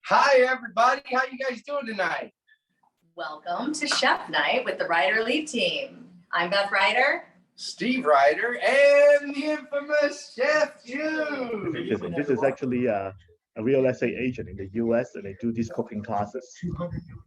Hi, everybody. How you guys doing tonight? Welcome to Chef Night with the Ryder Lead Team. I'm Beth Ryder. Steve Ryder and the infamous Chef Jude. This is actually a real estate agent in the US, and they do these cooking classes.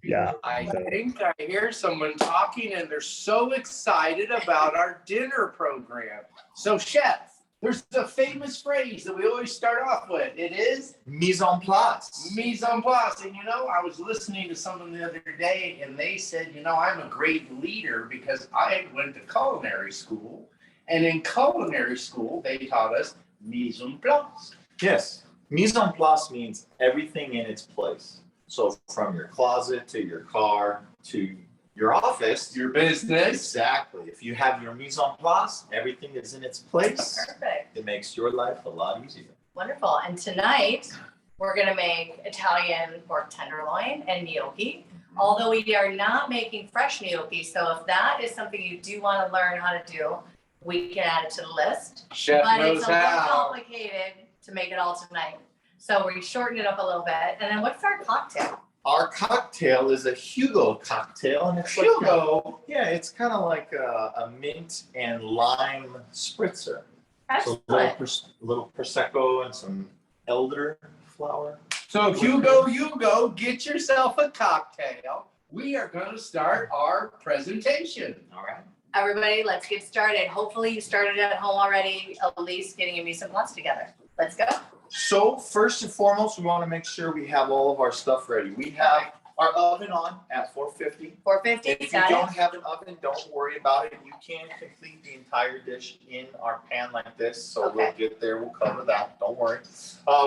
Yeah. I think I hear someone talking and they're so excited about our dinner program. So, Chef, there's a famous phrase that we always start off with. It is mise en place. Mise en place. And I was listening to someone the other day and they said, I'm a great leader because I went to culinary school. And in culinary school, they taught us mise en place. Yes. Mise en place means everything in its place. So from your closet to your car to your office, your business. Exactly. If you have your mise en place, everything is in its place. Perfect. It makes your life a lot easier. Wonderful. And tonight we're going to make Italian pork tenderloin and gnocchi. Although we are not making fresh gnocchi, so if that is something you do want to learn how to do, we can add it to the list. Chef but knows it's a little how. complicated to make it all tonight. So we shortened it up a little bit. And then what's our cocktail? Our cocktail is a Hugo cocktail, and it's Hugo. It's kind of like a mint and lime spritzer. Excellent. So a little prosecco and some elderflower. So Hugo, get yourself a cocktail. We are going to start our presentation. All right. Everybody, let's get started. Hopefully you started at home already, at least getting your mise en place together. Let's go. So first and foremost, we want to make sure we have all of our stuff ready. We have our oven on at 450. 450, If you don't have an oven, don't worry about it. You can complete the entire dish in our pan like this. So we'll get there. We'll cover that. Don't worry.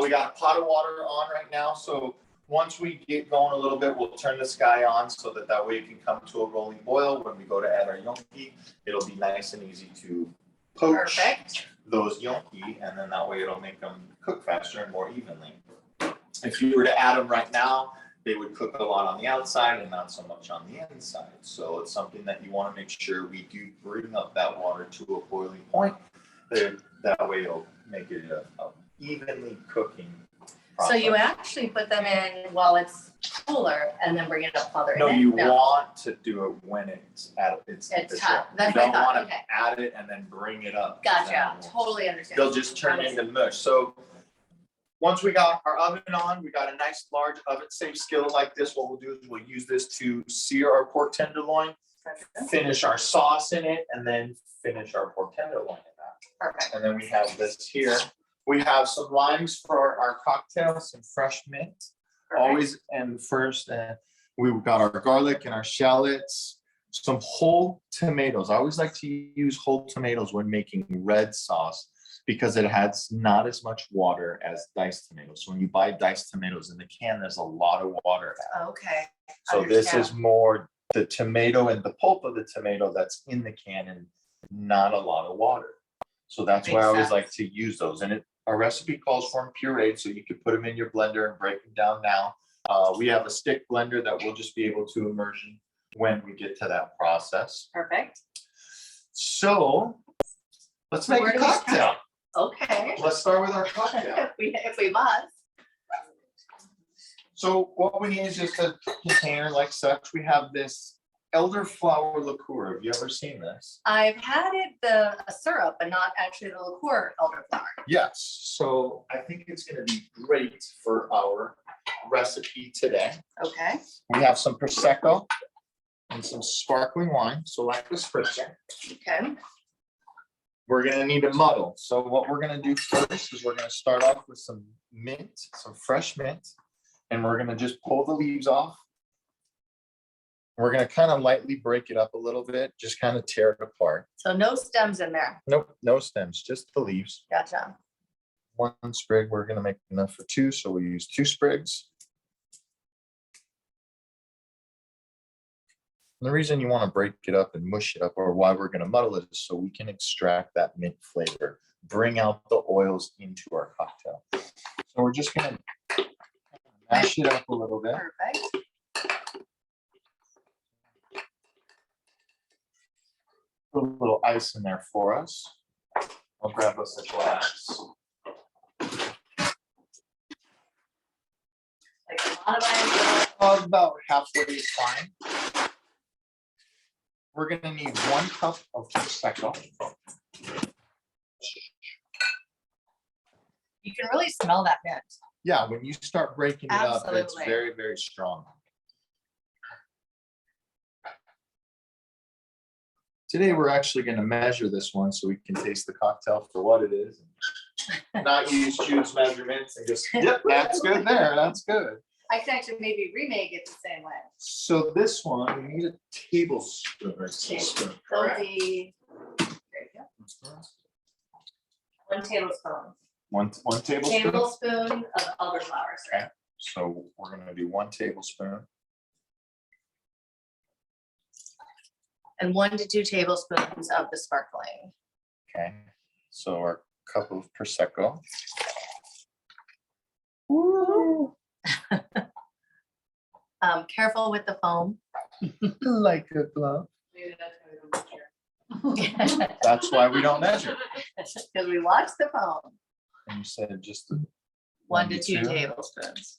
We got a pot of water on right now. So once we get going a little bit, we'll turn this guy on so that way it can come to a rolling boil. When we go to add our gnocchi, it'll be nice and easy to poach those gnocchi, and then that way it'll make them cook faster and more evenly. If you were to add them right now, they would cook a lot on the outside and not so much on the inside. So it's something that you want to make sure we do bring up that water to a boiling point. That way it'll make it a evenly cooking process. So you actually put them in while it's cooler and then bring it up further. No, you want to do it when it's at its hot. That's you what I don't thought. want to add it and then bring it up. Gotcha. Totally understand. They'll just turn into mush. So once we got our oven on, we got a nice large oven safe skillet like this. What we'll do is we'll use this to sear our pork tenderloin, finish our sauce in it, and then finish our pork tenderloin in that. Perfect. And then we have this here. We have some limes for our cocktail, some fresh mint. Always, and first, we've got our garlic and our shallots, some whole tomatoes. I always like to use whole tomatoes when making red sauce because it has not as much water as diced tomatoes. So when you buy diced tomatoes in the can, there's a lot of water. Okay. So this is more the tomato and the pulp of the tomato that's in the can and not a lot of water. So that's why I always like to use those. And our recipe calls for them pureed, so you could put them in your blender and break them down now. We have a stick blender that we'll just be able to immersion when we get to that process. Perfect. So let's make a cocktail. Okay. Let's start with our cocktail. if we must. So what we need is just a container like such. We have this elderflower liqueur. Have you ever seen this? I've had it, a syrup, but not actually the liqueur elderflower. Yes. So I think it's going to be great for our recipe today. Okay. We have some prosecco and some sparkling wine. So like the spritzer. Okay. We're going to need a muddle. So what we're going to do first is we're going to start off with some mint, some fresh mint, and we're going to just pull the leaves off. We're going to kind of lightly break it up a little bit, just kind of tear it apart. So no stems in there. Nope, no stems, just the leaves. Gotcha. One sprig, we're going to make enough for two, so we use 2 sprigs. And the reason you want to break it up and mush it up, or why we're going to muddle it, is so we can extract that mint flavor, bring out the oils into our cocktail. So we're just going to mash it up a little bit. Perfect. Put a little ice in there for us. I'll grab us a glass. Like a lot of ice. About halfway is fine. We're gonna need 1 cup of prosecco. You can really smell that mint. Yeah, when you start breaking it up, it's Absolutely. very, very strong. Today, we're actually gonna measure this one so we can taste the cocktail for what it is. Not use Jude's measurements and just, yep, that's good there, that's good. I could actually maybe remake it the same way. So this one, we need a tablespoon or teaspoon, So correct? there you go. 1 tablespoon. One tablespoon. Tablespoon of elderflower syrup. Okay, so we're gonna do 1 tablespoon. And 1 to 2 tablespoons of the sparkling. Okay, so our cup of prosecco. Woo! Careful with the foam. Like a glove. Maybe that's gonna go. That's why we don't measure. Because we watch the foam. And you said just 1 to 2 tablespoons.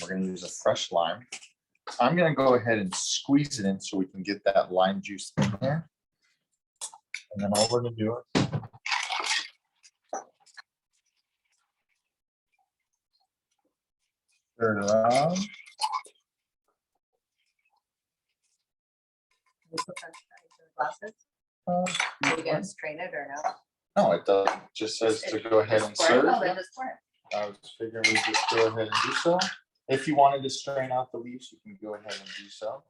We're gonna use a fresh lime. I'm gonna go ahead and squeeze it in so we can get that lime juice in there. And then all we're gonna do is stir it around. Glasses. Uh, Are you gonna strain it or no? No, it doesn't. It just says to go ahead and Just pour it? serve. Oh, then just pour it. I was figuring we just go ahead and do so. If you wanted to strain out the leaves, you can go ahead and do so.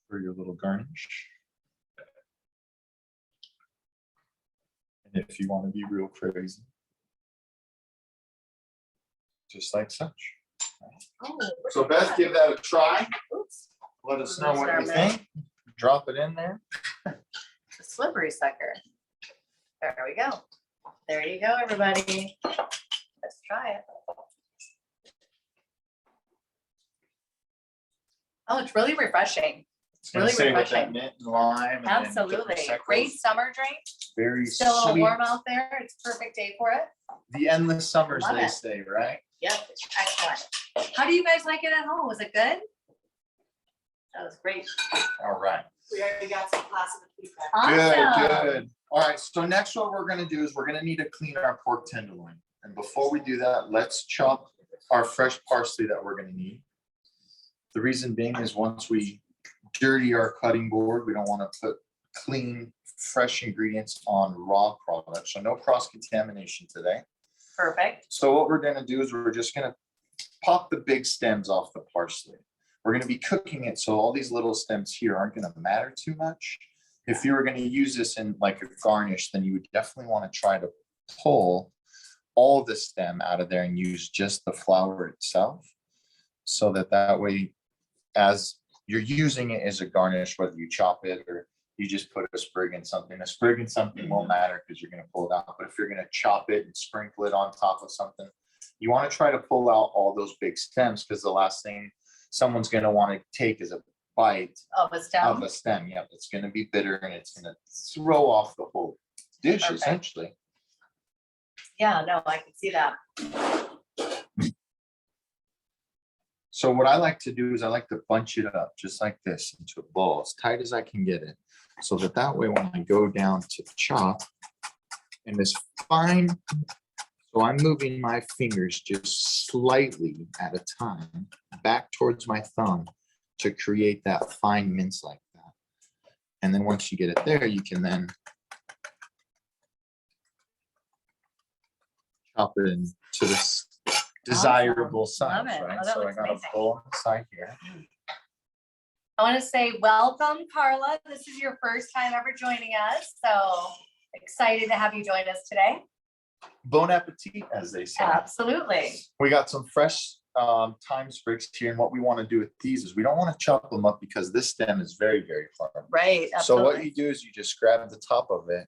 For your little garnish. And if you want to be real crazy, just like such. Oh, So Beth, give that a try. oops. Let us know what you think. Drop it in there. The slippery sucker. There we go. There you go, everybody. Let's try it. Oh, it's really refreshing. It's gonna Really say with that refreshing. mint and lime. And then the Absolutely. Prosecco's Great summer drink. Very Still a little sweet. warm out there. It's a perfect day for it. The endless summers, Love they it. say, right? Yep, it's excellent. How do you guys like it at home? Was it good? That was great. All right. We already got some positive feedback. Awesome. Good. All right, so next what we're gonna do is we're gonna need to clean our pork tenderloin. And before we do that, let's chop our fresh parsley that we're gonna need. The reason being is once we dirty our cutting board, we don't wanna put clean, fresh ingredients on raw products. So no cross-contamination today. Perfect. So what we're gonna do is we're just gonna pop the big stems off the parsley. We're gonna be cooking it, so all these little stems here aren't gonna matter too much. If you were gonna use this in like a garnish, then you would definitely wanna try to pull all the stem out of there and use just the flower itself. So that way, as you're using it as a garnish, whether you chop it or you just put a sprig in something won't matter because you're gonna pull it out. But if you're gonna chop it and sprinkle it on top of something, you wanna try to pull out all those big stems because the last thing someone's gonna wanna take is a bite Of a of stem. a stem. Yep, it's gonna be bitter and it's gonna throw off the whole dish Perfect. essentially. Yeah, no, I can see that. So what I like to do is I like to bunch it up just like this into a ball, as tight as I can get it. So that way when I go down to chop and this fine, so I'm moving my fingers just slightly at a time back towards my thumb to create that fine mince like that. And then once you get it there, you can then chop it into this desirable size, Love it. right? Oh, that So I looks got a amazing. bowl on the side here. I want to say welcome, Carla. This is your first time ever joining us, so excited to have you join us today. Bon appetit, as they say. Absolutely. We got some fresh thyme sprigs here, and what we want to do with these is we don't want to chop them up because this stem is very, very firm. Right, So what absolutely. you do is you just grab the top of it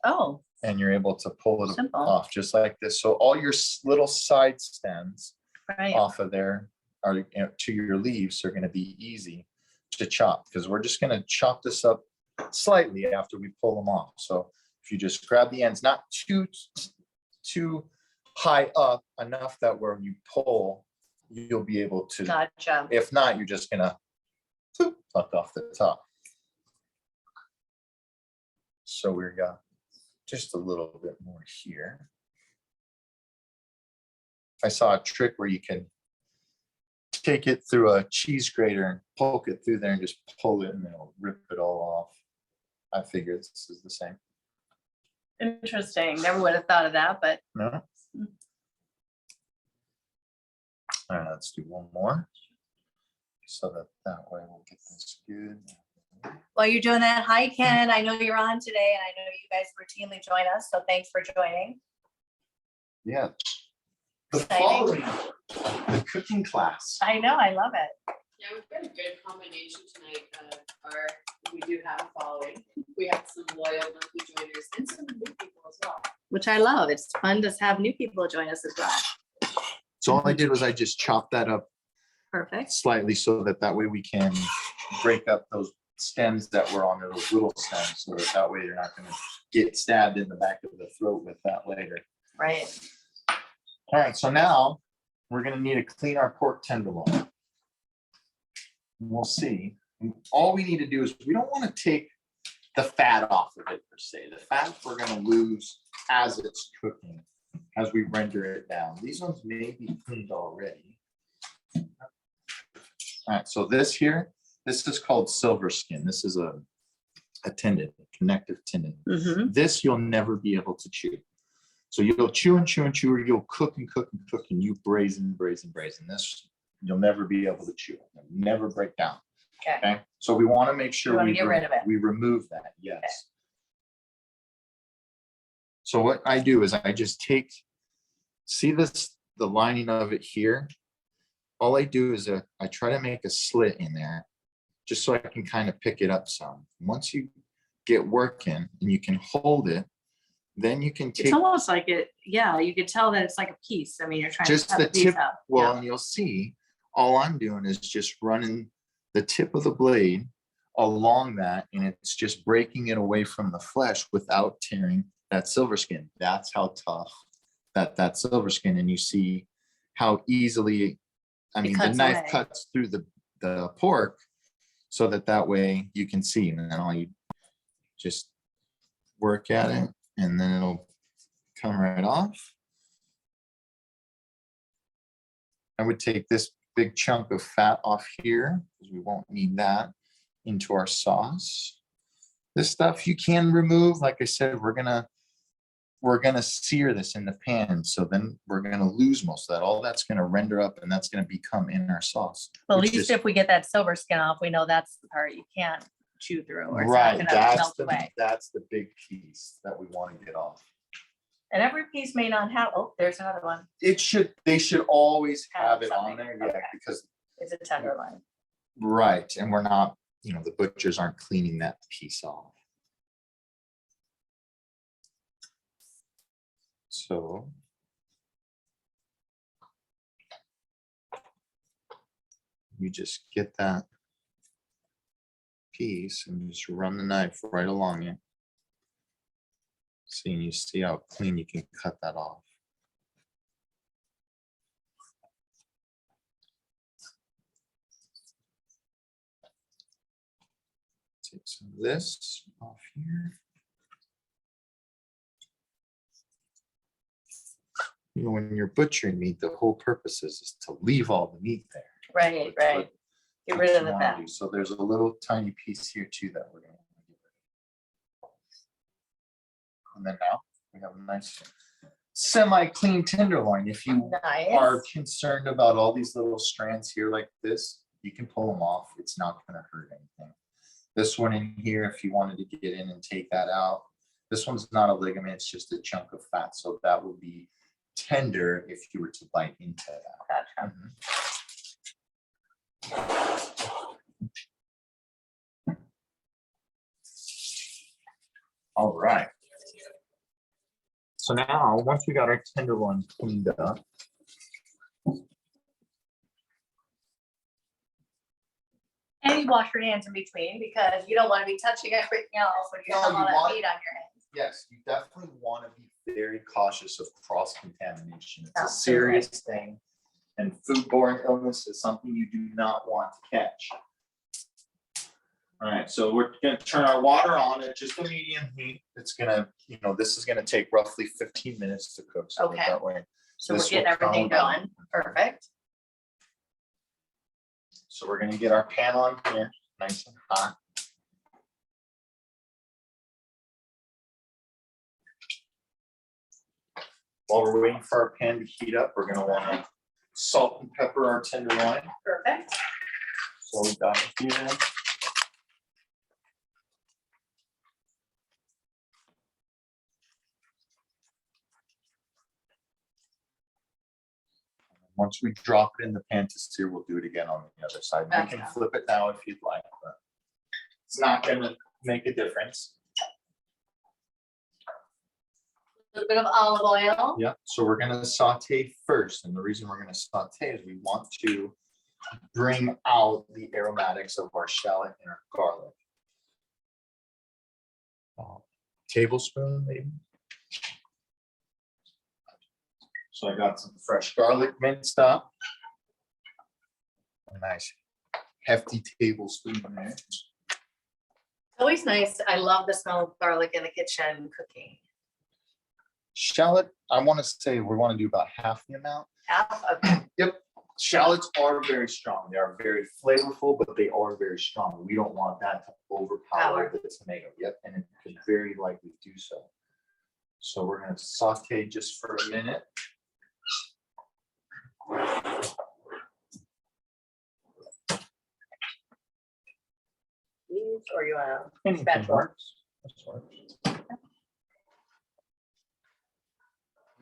Oh, and you're able to pull it Simple. off just like this. So all your little side stems right. off of there are, you know, to your leaves are going to be easy to chop, because we're just going to chop this up slightly after we pull them off. So if you just grab the ends, not too high up, enough that when you pull, you'll be able to. Gotcha. If not, you're just gonna pluck off the top. So we got just a little bit more here. I saw a trick where you can take it through a cheese grater and poke it through there and just pull it and it'll rip it all off. I figure this is the same. Interesting. Never would have thought of that, but No. All right, let's do one more. So that way we'll get this good. while you're doing that, hi Ken, I know you're on today and I know you guys routinely join us, so thanks for joining. Yeah. The Exciting. following, the cooking class. I know, I love it. Yeah, we've got a good combination tonight. We do have a following. We have some loyal monthly joiners and some new people as well. Which I love. It's fun to have new people join us as well. So all I did was I just chopped that up Perfect. slightly so that way we can break up those stems that were on there, those little stems, so that way you're not gonna get stabbed in the back of the throat with that later. Right. All right, so now we're gonna need to clean our pork tenderloin. We'll see. And all we need to do is, we don't want to take the fat off of it per se. The fat we're gonna lose as it's cooking, as we render it down. These ones may be cleaned already. All right, so this here, this is called silver skin. This is a tendon, connective tendon. Mm-hmm. This you'll never be able to chew. So you'll chew and chew and chew, or you'll cook and cook and cook, and you braise and braise and braise. And this, you'll never be able to chew. It'll never break down. Okay. Okay, so we want to make sure We wanna get rid of it. we remove that. Yes. Okay. So what I do is I just take, see this, the lining of it here. All I do is I try to make a slit in there, just so I can kind of pick it up some. Once you get working and you can hold it, then you can take. It's almost like it, yeah, you could tell that it's like a piece. I mean, you're trying just to cut the a piece tip. out. Well, Yeah. and you'll see, all I'm doing is just running the tip of the blade along that, and it's just breaking it away from the flesh without tearing that silver skin. That's how tough that silver skin, and you see how easily, I mean, the cuts knife away. cuts through the pork, so that way you can see, and then all you just work at it, and then it'll come right off. I would take this big chunk of fat off here, because we won't need that, into our sauce. This stuff you can remove. Like I said, we're gonna sear this in the pan, so then we're gonna lose most of that. All that's gonna render up, and that's gonna become in our sauce. Well, at which least is- if we get that silver skin off, we know that's the part you can't chew through or it's not right, gonna melt away. that's the big piece that we want to get off. And every piece may not have, oh, there's another one. They should always have it on something. there, yeah, Okay. because It's a tenderloin. right, and we're not, the butchers aren't cleaning that piece off. So. You just get that piece and just run the knife right along it. See, and you see how clean you can cut that off. Take some of this off here. When you're butchering meat, the whole purpose is to leave all the meat there. Right, That's right. what Get rid of the you fat. wanna do. So there's a little tiny piece here too that we're gonna get rid of. And then now we have a nice semi-clean tenderloin. If you are Nice. concerned about all these little strands here like this, you can pull them off. It's not gonna hurt anything. This one in here, if you wanted to get in and take that out, this one's not a ligament, it's just a chunk of fat. So that would be tender if you were to bite into that. Gotcha. All right. So now, once we got our tenderloin cleaned up, And you wash your hands in between because you don't want to be touching everything else when you No, have you all that want- meat on your hands. yes, you definitely want to be very cautious of cross-contamination. It's a Absolutely. serious thing. And foodborne illness is something you do not want to catch. All right, so we're gonna turn our water on at just a medium heat. It's gonna, this is gonna take roughly 15 minutes to cook. So Okay. that way. So we're This getting will everything calm down. going. Perfect. So we're gonna get our pan on here, nice and hot. While we're waiting for our pan to heat up, we're gonna wanna salt and pepper our tenderloin. Perfect. So we got it here. Once we drop it in the pan to sear, we'll do it again on the other side. You can Gotcha. flip it now if you'd like, but it's not gonna make a difference. A little bit of olive oil. Yep, so we're gonna saute first, and the reason we're gonna saute is we want to bring out the aromatics of our shallot and our garlic. Tablespoon, maybe. So I got some fresh garlic minced up. A nice hefty tablespoon there. It's always nice. I love the smell of garlic in the kitchen cooking. Shallot, I want to say we want to do about half the amount. Half, okay. Yep, shallots are very strong. They are very flavorful, but they are very strong. We don't want that to overpower the tomato. Yep, and it could very likely do so. So we're going to saute just for a minute. Or you want Anything Spatula. works. This works.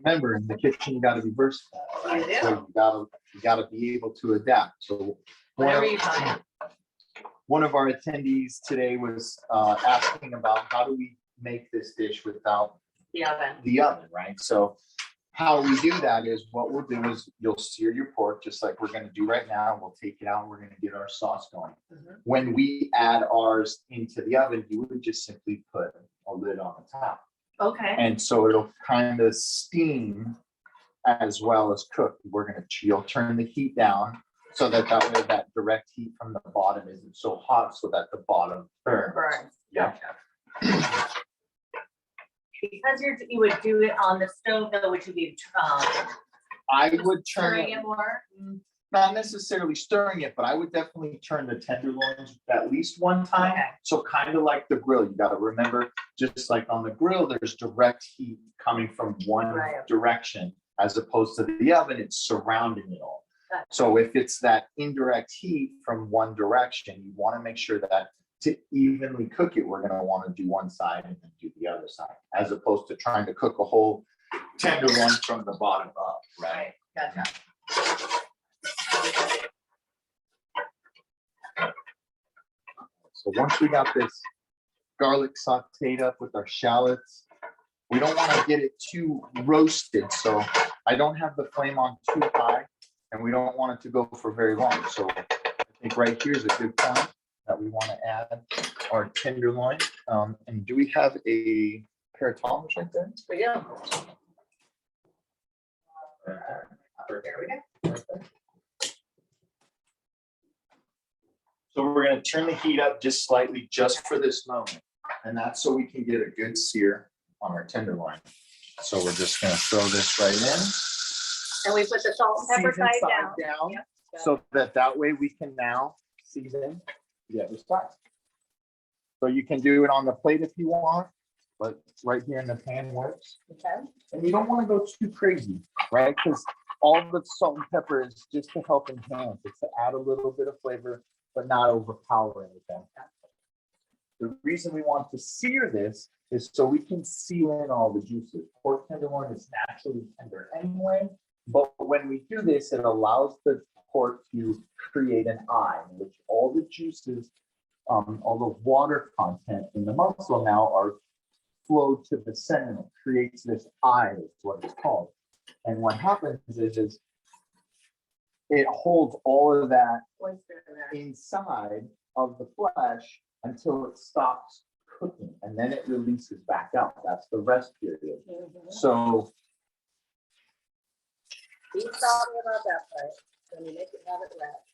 Remember, in the kitchen, you gotta be versatile. You do. So you gotta be able to adapt. So whatever you find. one of our attendees today was asking about how do we make this dish without The oven. the oven, right? So how we do that is what we'll do is you'll sear your pork just like we're gonna do right now. We'll take it out and we're gonna get our sauce going. Mhm. When we add ours into the oven, you would just simply put a lid on the top. Okay. And so it'll kind of steam as well as cook. You'll turn the heat down so that way that direct heat from the bottom isn't so hot so that the bottom burns. Burns. Yeah. Gotcha. Because you would do it on the stove, though, would you be I would turn stirring it, it more? not necessarily stirring it, but I would definitely turn the tenderloins at least one time. Okay. So kind of like the grill, you gotta remember, just like on the grill, there's direct heat coming from one Right. direction, as opposed to the oven, it's surrounding it all. Gotcha. So if it's that indirect heat from one direction, you wanna make sure that to evenly cook it, we're gonna wanna do one side and then do the other side, as opposed to trying to cook a whole tenderloin from the bottom up, right? Gotcha. So once we got this garlic sauteed up with our shallots, we don't want to get it too roasted. So I don't have the flame on too high and we don't want it to go for very long. So I think right here is a good point that we want to add our tenderloin. And do we have a pair of tongs right there? We do. There There we go. So we're going to turn the heat up just slightly just for this moment. And that's so we can get a good sear on our tenderloin. So we're just going to throw this right in. And we put the salt and pepper Season side down. Yep. So that way we can now season the other side. So you can do it on the plate if you want, but right here in the pan works. Okay. And you don't want to go too crazy, right? Because all the salt and pepper is just to help enhance. It's to add a little bit of flavor, but not overpower anything. The reason we want to sear this is so we can seal in all the juices. Pork tenderloin is naturally tender anyway, but when we do this, it allows the pork to create an eye in which all the juices, all the water content in the muscle now are flowed to the center. It creates this eye, is what it's called. And what happens is it holds all of that inside of the flesh until it stops cooking, and then it releases back out. That's the rest period. So He's talking about that part. When you make it have it rest.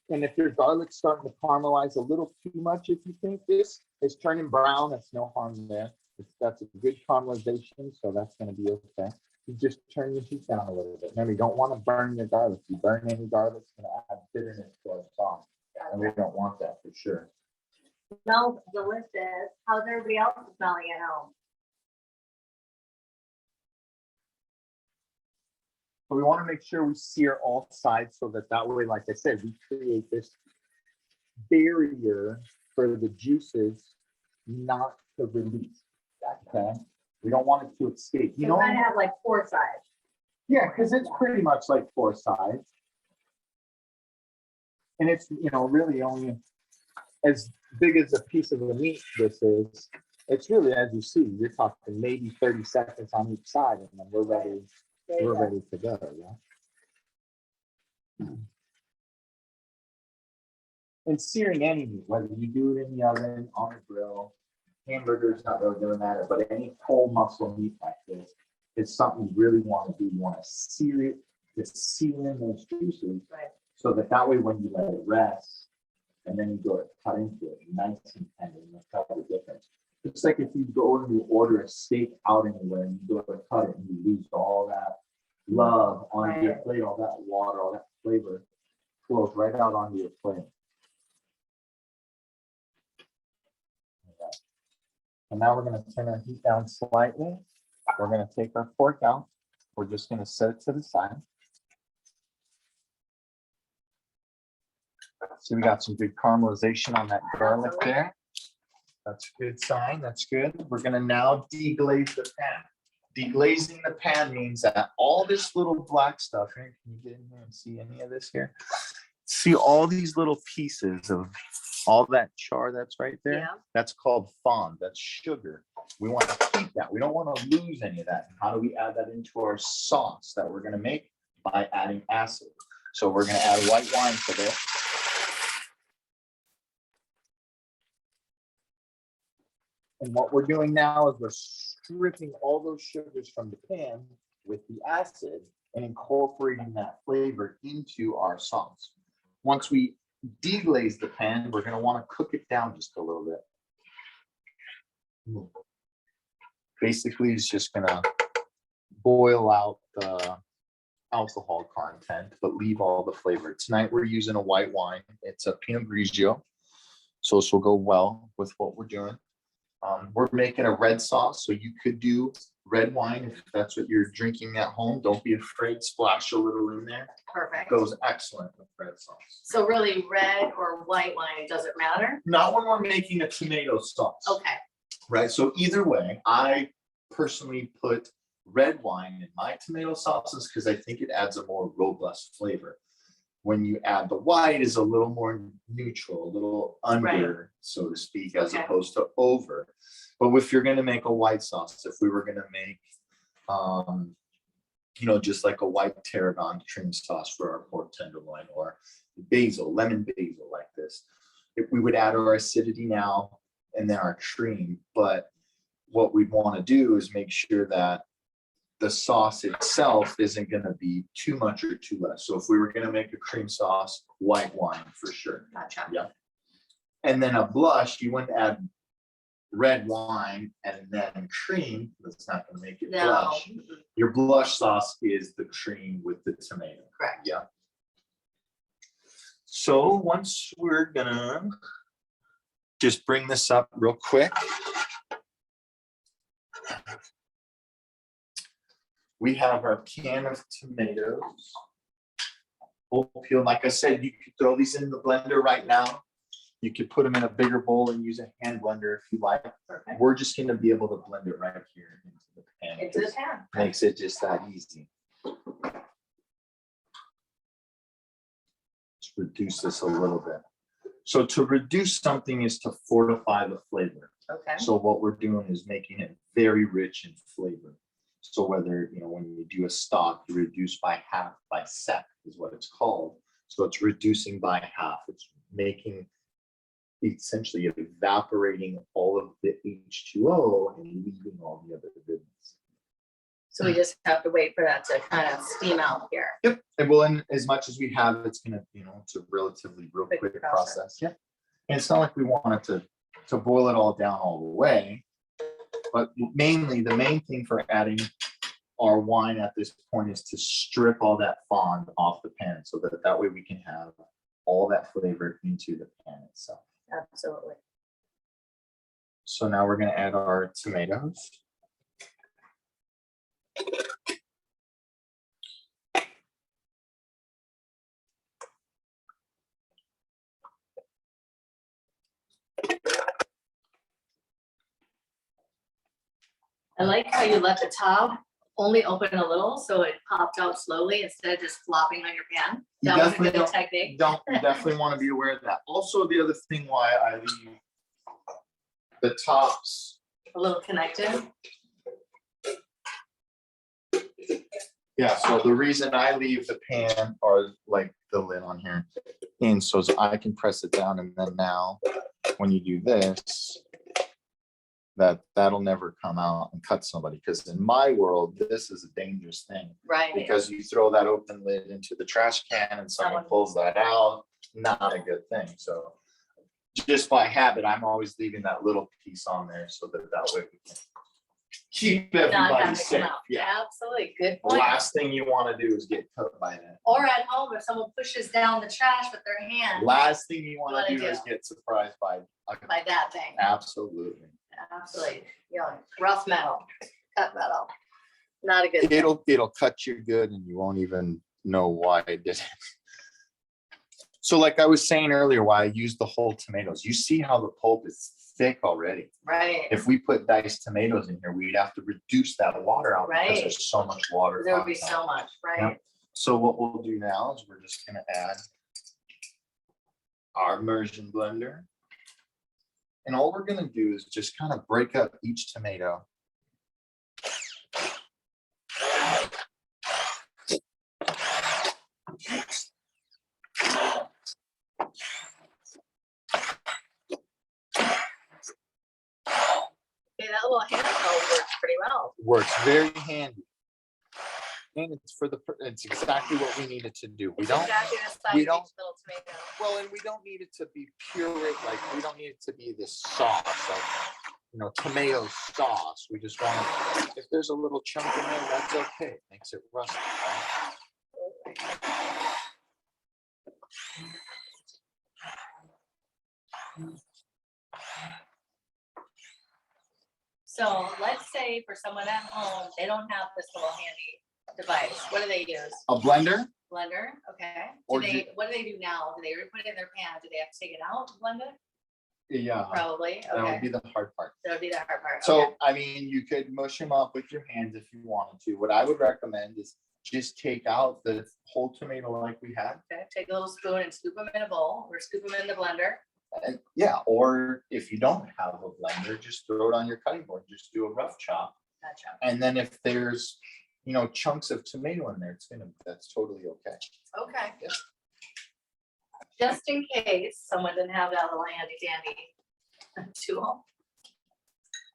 and if your garlic's starting to caramelize a little too much, if you think this is turning brown, that's no harm there. That's a good caramelization, so that's going to be okay. You just turn your heat down a little bit. Remember, you don't want to burn your garlic. You burn any garlic, it's going to add bitterness to our sauce, and we don't want that for sure. Smells delicious. How's everybody else smelling at home? But we want to make sure we sear all sides so that way, like I said, we create this barrier for the juices not to release. Okay, we don't want it to escape. You know, kind of have like 4 sides. yeah, because it's pretty much like 4 sides, and it's really only as big as a piece of the meat. This is. It's really, as you see, you're talking maybe 30 seconds on each side, and then we're ready. We're ready to go. Yeah. And searing any meat, whether you do it in the oven, on a grill, hamburgers, not really doing that, but any whole muscle meat like this is something you really want to do. You want to sear it, to seal in those juices, Right. so that way when you let it rest, and then you go to cut into it, nice and tender, and you'll tell the difference. It's like if you go and you order a steak out anywhere and you go to cut it and you lose all that love on your plate, all that water, all that flavor flows right out onto your plate. And now we're going to turn our heat down slightly. We're going to take our pork out. We're just going to set it to the side. So we got some good caramelization on that garlic there. That's a good sign. That's good. We're going to now deglaze the pan. Deglazing the pan means that all this little black stuff here, can you get in here and see any of this here? See all these little pieces of all that char that's right there? Yeah. That's called fond. That's sugar. We want to keep that. We don't want to lose any of that. How do we add that into our sauce that we're going to make? By adding acid. So we're going to add white wine to this. And what we're doing now is we're stripping all those sugars from the pan with the acid and incorporating that flavor into our sauce. Once we deglaze the pan, we're going to want to cook it down just a little bit. Basically, it's just going to boil out the alcohol content, but leave all the flavor. Tonight, we're using a white wine. It's a Pinot Grigio, so this will go well with what we're doing. We're making a red sauce, so you could do red wine if that's what you're drinking at home. Don't be afraid, splash a little in there. Perfect. It goes excellent with red sauce. So really red or white wine, doesn't matter? Not when we're making a tomato sauce. Okay. Right, so either way, I personally put red wine in my tomato sauces because I think it adds a more robust flavor. When you add the white is a little more neutral, a little under, so to speak, as opposed to over. But if you're going to make a white sauce, if we were going to make, just like a white tarragon cream sauce for our pork tenderloin, or basil, lemon basil like this, if we would add our acidity now and then our cream. But what we'd want to do is make sure that the sauce itself isn't going to be too much or too less. So if we were going to make a cream sauce, white wine for sure. Gotcha. Yeah. And then a blush, you wouldn't add red wine and then cream. That's not going to make it blush. Your blush sauce is the cream with the tomato. Correct. Yeah. So once we're going to just bring this up real quick. We have our can of tomatoes. Full peel. Like I said, you could throw these in the blender right now. You could put them in a bigger bowl and use a hand blender if you like. Perfect. We're just gonna be able to blend it right here into the pan. Into the pan. Makes it just that easy. Let's reduce this a little bit. So to reduce something is to fortify the flavor. Okay. So what we're doing is making it very rich in flavor. So whether, when you do a stock, you reduce by half, by sec is what it's called. So it's reducing by half. It's making, essentially evaporating all of the H2O and leaving all the other goodness. So we just have to wait for that to kind of steam out here. Yep. And well, and as much as we have, it's gonna, it's a relatively real Quick quick process. process. Yeah. And it's not like we want it to boil it all down all the way. But mainly, the main thing for adding our wine at this point is to strip all that fond off the pan so that way we can have all that flavor into the pan itself. Absolutely. So now we're gonna add our tomatoes. I like how you let the top only open a little, so it popped out slowly instead of just flopping on your pan. You That was a definitely good don't- technique. You definitely want to be aware of that. Also, the other thing why I leave the tops, A little connected. yeah, so the reason I leave the pan or like the lid on here in so I can press it down, and then now when you do this, that'll never come out and cut somebody, because in my world, this is a dangerous thing. Right. Because you throw that open lid into the trash can and someone pulls that out, not a good thing. So just by habit, I'm always leaving that little piece on there so that way we can keep Not everybody having to come safe. out. Yeah. Absolutely. Good The point. last thing you want to do is get cut by that. Or at home, if someone pushes down the trash with their hand Last thing you want Wanna to do do. is get surprised by. by that thing. Absolutely. Absolutely. Rough metal, cut metal. Not a good thing. It'll cut you good and you won't even know why I did it. So like I was saying earlier, why I used the whole tomatoes. You see how the pulp is thick already. Right. If we put diced tomatoes in here, we'd have to reduce that water out because Right. there's so much water. There would be content. so much, right? Yep. So what we'll do now is we're just gonna add our immersion blender. And all we're gonna do is just kind of break up each tomato. Okay, that little handheld works pretty well. Works very handy. And it's exactly what we need it to do. We It's don't, exactly the size we of each don't- little tomato. well, and we don't need it to be pure, like, we don't need it to be this sauce, like, tomato sauce. We just want, if there's a little chunk in there, that's okay. It makes it rustic, right? So let's say for someone at home, they don't have this little handy device. What do they use? A blender? Blender? Okay. Or What do they do now? Do they put it in their pan? Do they have to take it out, blend it? Yeah, Probably. that would Okay. be the hard part. That would be the hard part. Okay. So, I mean, you could mush them up with your hands if you wanted to. What I would recommend is just take out the whole tomato like we had. Okay, take a little spoon and scoop them in a bowl or scoop them in the blender. And yeah, or if you don't have a blender, just throw it on your cutting board, just do a rough chop. Gotcha. And then if there's, chunks of tomato in there, that's totally okay. Okay. Yeah. Just in case someone didn't have that little handy dandy tool.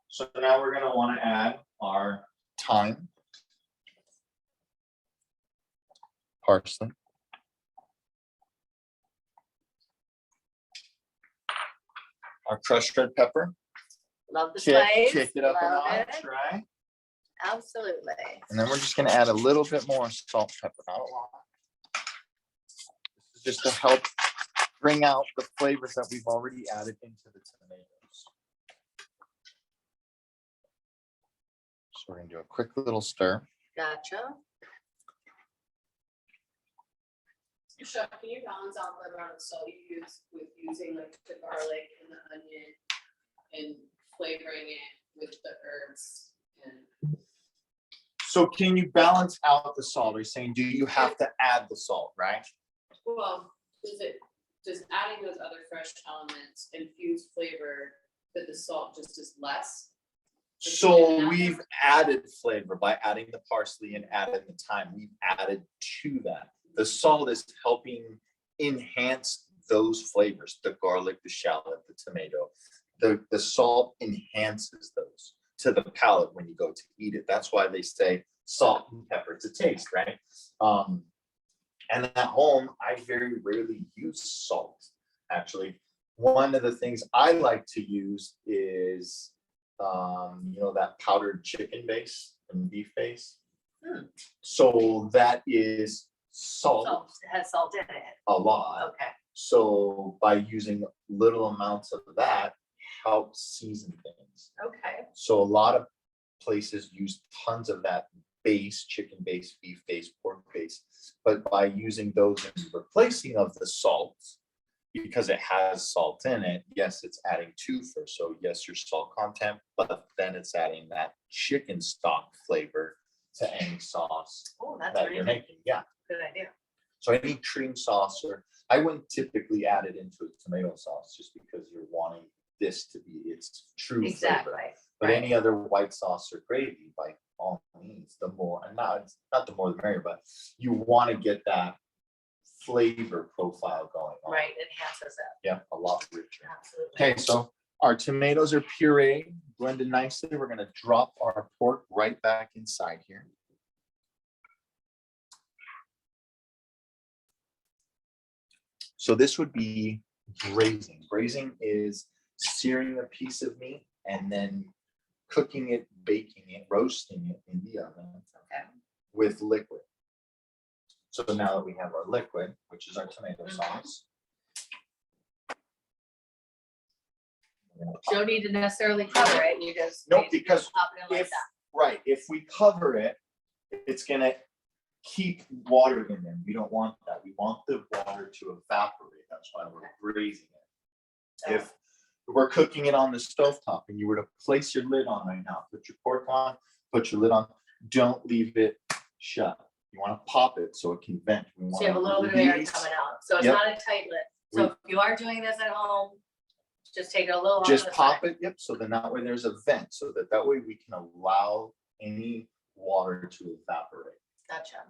So now we're gonna wanna add our thyme, parsley, our crushed red pepper. Love the Kick spice. it up a Love notch, it. right? Absolutely. And then we're just gonna add a little bit more salt, pepper, not a lot. This is just to help bring out the flavors that we've already added into the tomatoes. So we're gonna do a quick little stir. Gotcha. Chuck, can you balance out the amount of salt you use with using like the garlic and the onion and flavoring it with the herbs and? So can you balance out the salt? Are you saying, do you have to add the salt, right? Well, does adding those other fresh elements infuse flavor that the salt just is less? So we've added flavor by adding the parsley and adding the thyme. We've added to that. The salt is helping enhance those flavors, the garlic, the shallot, the tomato. The salt enhances those to the palate when you go to eat it. That's why they say salt and pepper to taste, right? And at home, I very rarely use salt. Actually, one of the things I like to use is, that powdered chicken base and beef base. So that is salt It has salt in it. a lot. Okay. So by using little amounts of that helps season things. Okay. So a lot of places use tons of that base, chicken base, beef base, pork base. But by using those and replacing of the salt, because it has salt in it, yes, it's adding twofer. So yes, your salt content, but then it's adding that chicken stock flavor to any sauce Oh, that's that really you're good. making. Yeah. Good idea. So any cream sauce, or I wouldn't typically add it into a tomato sauce just because you're wanting this to be its true Exactly. flavor. But Right. any other white sauce or gravy, by all means, the more, and not the more the merrier, but you want to get that flavor profile going on. Right. Enhances it. Yeah, a lot richer. Absolutely. Okay, so our tomatoes are pureed, blended nicely. We're gonna drop our pork right back inside here. So this would be braising. Braising is searing a piece of meat and then cooking it, baking it, roasting it in the oven Okay. with liquid. So now that we have our liquid, which is our tomato Mhm. sauce. You don't need to necessarily cover it. You just. No, basically because pop it in like If, that. right, if we cover it, it's gonna keep water in there. We don't want that. We want the water to evaporate. That's why we're braising it. If we're cooking it on the stovetop and you were to place your lid on right now, put your pork on, put your lid on, don't leave it shut. You want to pop it so it can vent. We So you have a wanna little bit of air release- coming out. So it's Yep. not a tight lid. So if you are doing this at home, just take it a little. off to Just the pop side. it, yep, so then that way there's a vent, so that way we can allow any water to evaporate. Gotcha.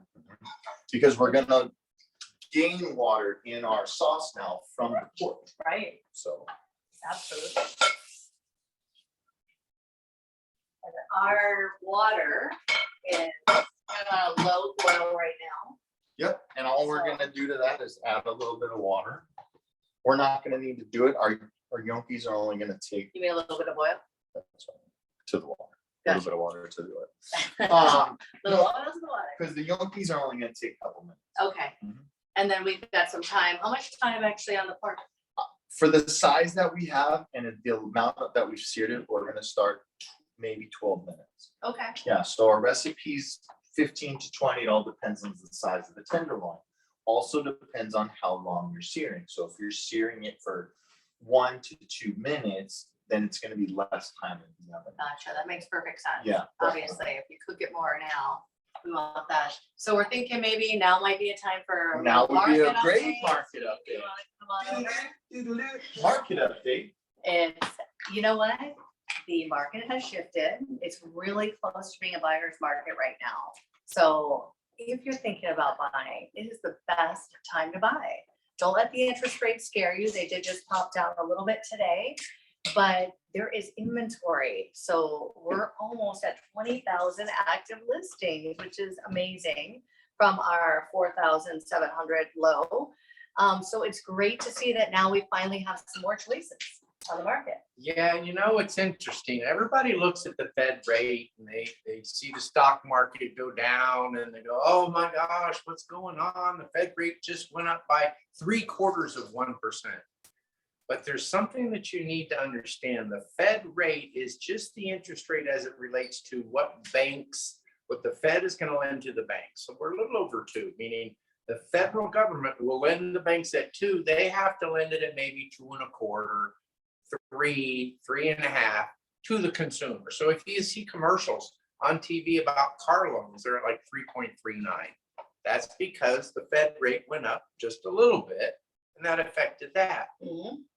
Because we're gonna gain water in our sauce now from the pork, Right. so. Absolutely. And our water is kind of on a low boil right now. Yep, and all we're gonna do to that is add a little bit of water. We're not gonna need to do it, our gnocchis are only gonna take Give me a little bit of boil. to the water, a Gotcha. little bit of water to do it. Little oil to the water. Because the gnocchis are only gonna take a couple minutes. Okay. Mhm. And then we've got some time. How much time actually on the pork? For the size that we have and the amount that we've seared it, we're gonna start maybe 12 minutes. Okay. Yeah, so our recipe's 15 to 20, it all depends on the size of the tenderloin. Also depends on how long you're searing. So if you're searing it for 1 to 2 minutes, then it's gonna be less time in the oven. Gotcha. That makes perfect sense. Yeah. Obviously, if you cook it more now, we want that. So we're thinking maybe now might be a time for. Now would be a market great update. market You update. wanna come on over? Market update. It's, you know what? The market has shifted. It's really close to being a buyer's market right now. So if you're thinking about buying, it is the best time to buy. Don't let the interest rates scare you. They did just pop down a little bit today, but there is inventory. So we're almost at 20,000 active listings, which is amazing from our 4,700 low. So it's great to see that now we finally have some more choices on the market. Yeah, it's interesting. Everybody looks at the Fed rate and they see the stock market go down and they go, oh my gosh, what's going on? The Fed rate just went up by 0.75%. But there's something that you need to understand. The Fed rate is just the interest rate as it relates to what the Fed is going to lend to the banks. So we're a little over 2, meaning The federal government will lend the banks at 2. They have to lend it at maybe 2.25, 3, 3.5 to the consumer. So if you see commercials on TV about car loans, they're at like 3.39. That's because the Fed rate went up just a little bit, and that affected that.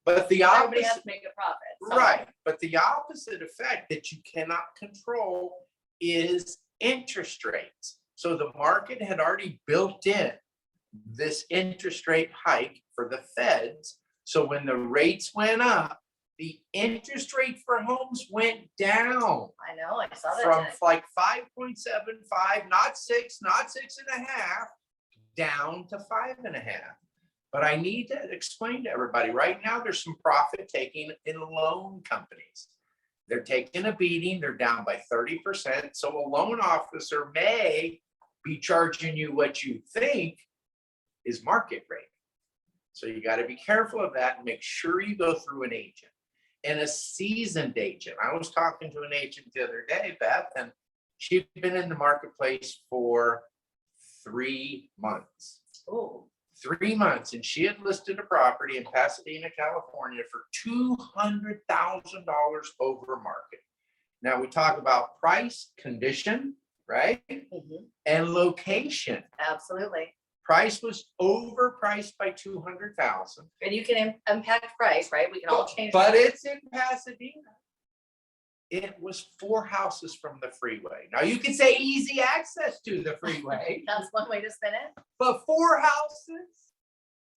But the Everybody has opposite, to make a profit. So- right? But the opposite effect that you cannot control is interest rates. So the market had already built in this interest rate hike for the Feds. So when the rates went up, the interest rate for homes went down I know, I saw that from today. like 5.75, not 6, not 6.5, down to 5.5. But I need to explain to everybody, right now, there's some profit taking in loan companies. They're taking a beating, they're down by 30%. So a loan officer may be charging you what you think is market rate. So you got to be careful of that and make sure you go through an agent. And a seasoned agent. I was talking to an agent the other day, Beth, and she'd been in the marketplace for 3 months. Oh, 3 months, and she had listed a property in Pasadena, California for $200,000 over market. Now we talk about price, condition, right? And location. absolutely. Price was overpriced by 200,000. And you can impact price, right? We can all change. But that. it's in Pasadena. It was 4 houses from the freeway. Now you can say easy access to the freeway, That's one way to spin it. but 4 houses.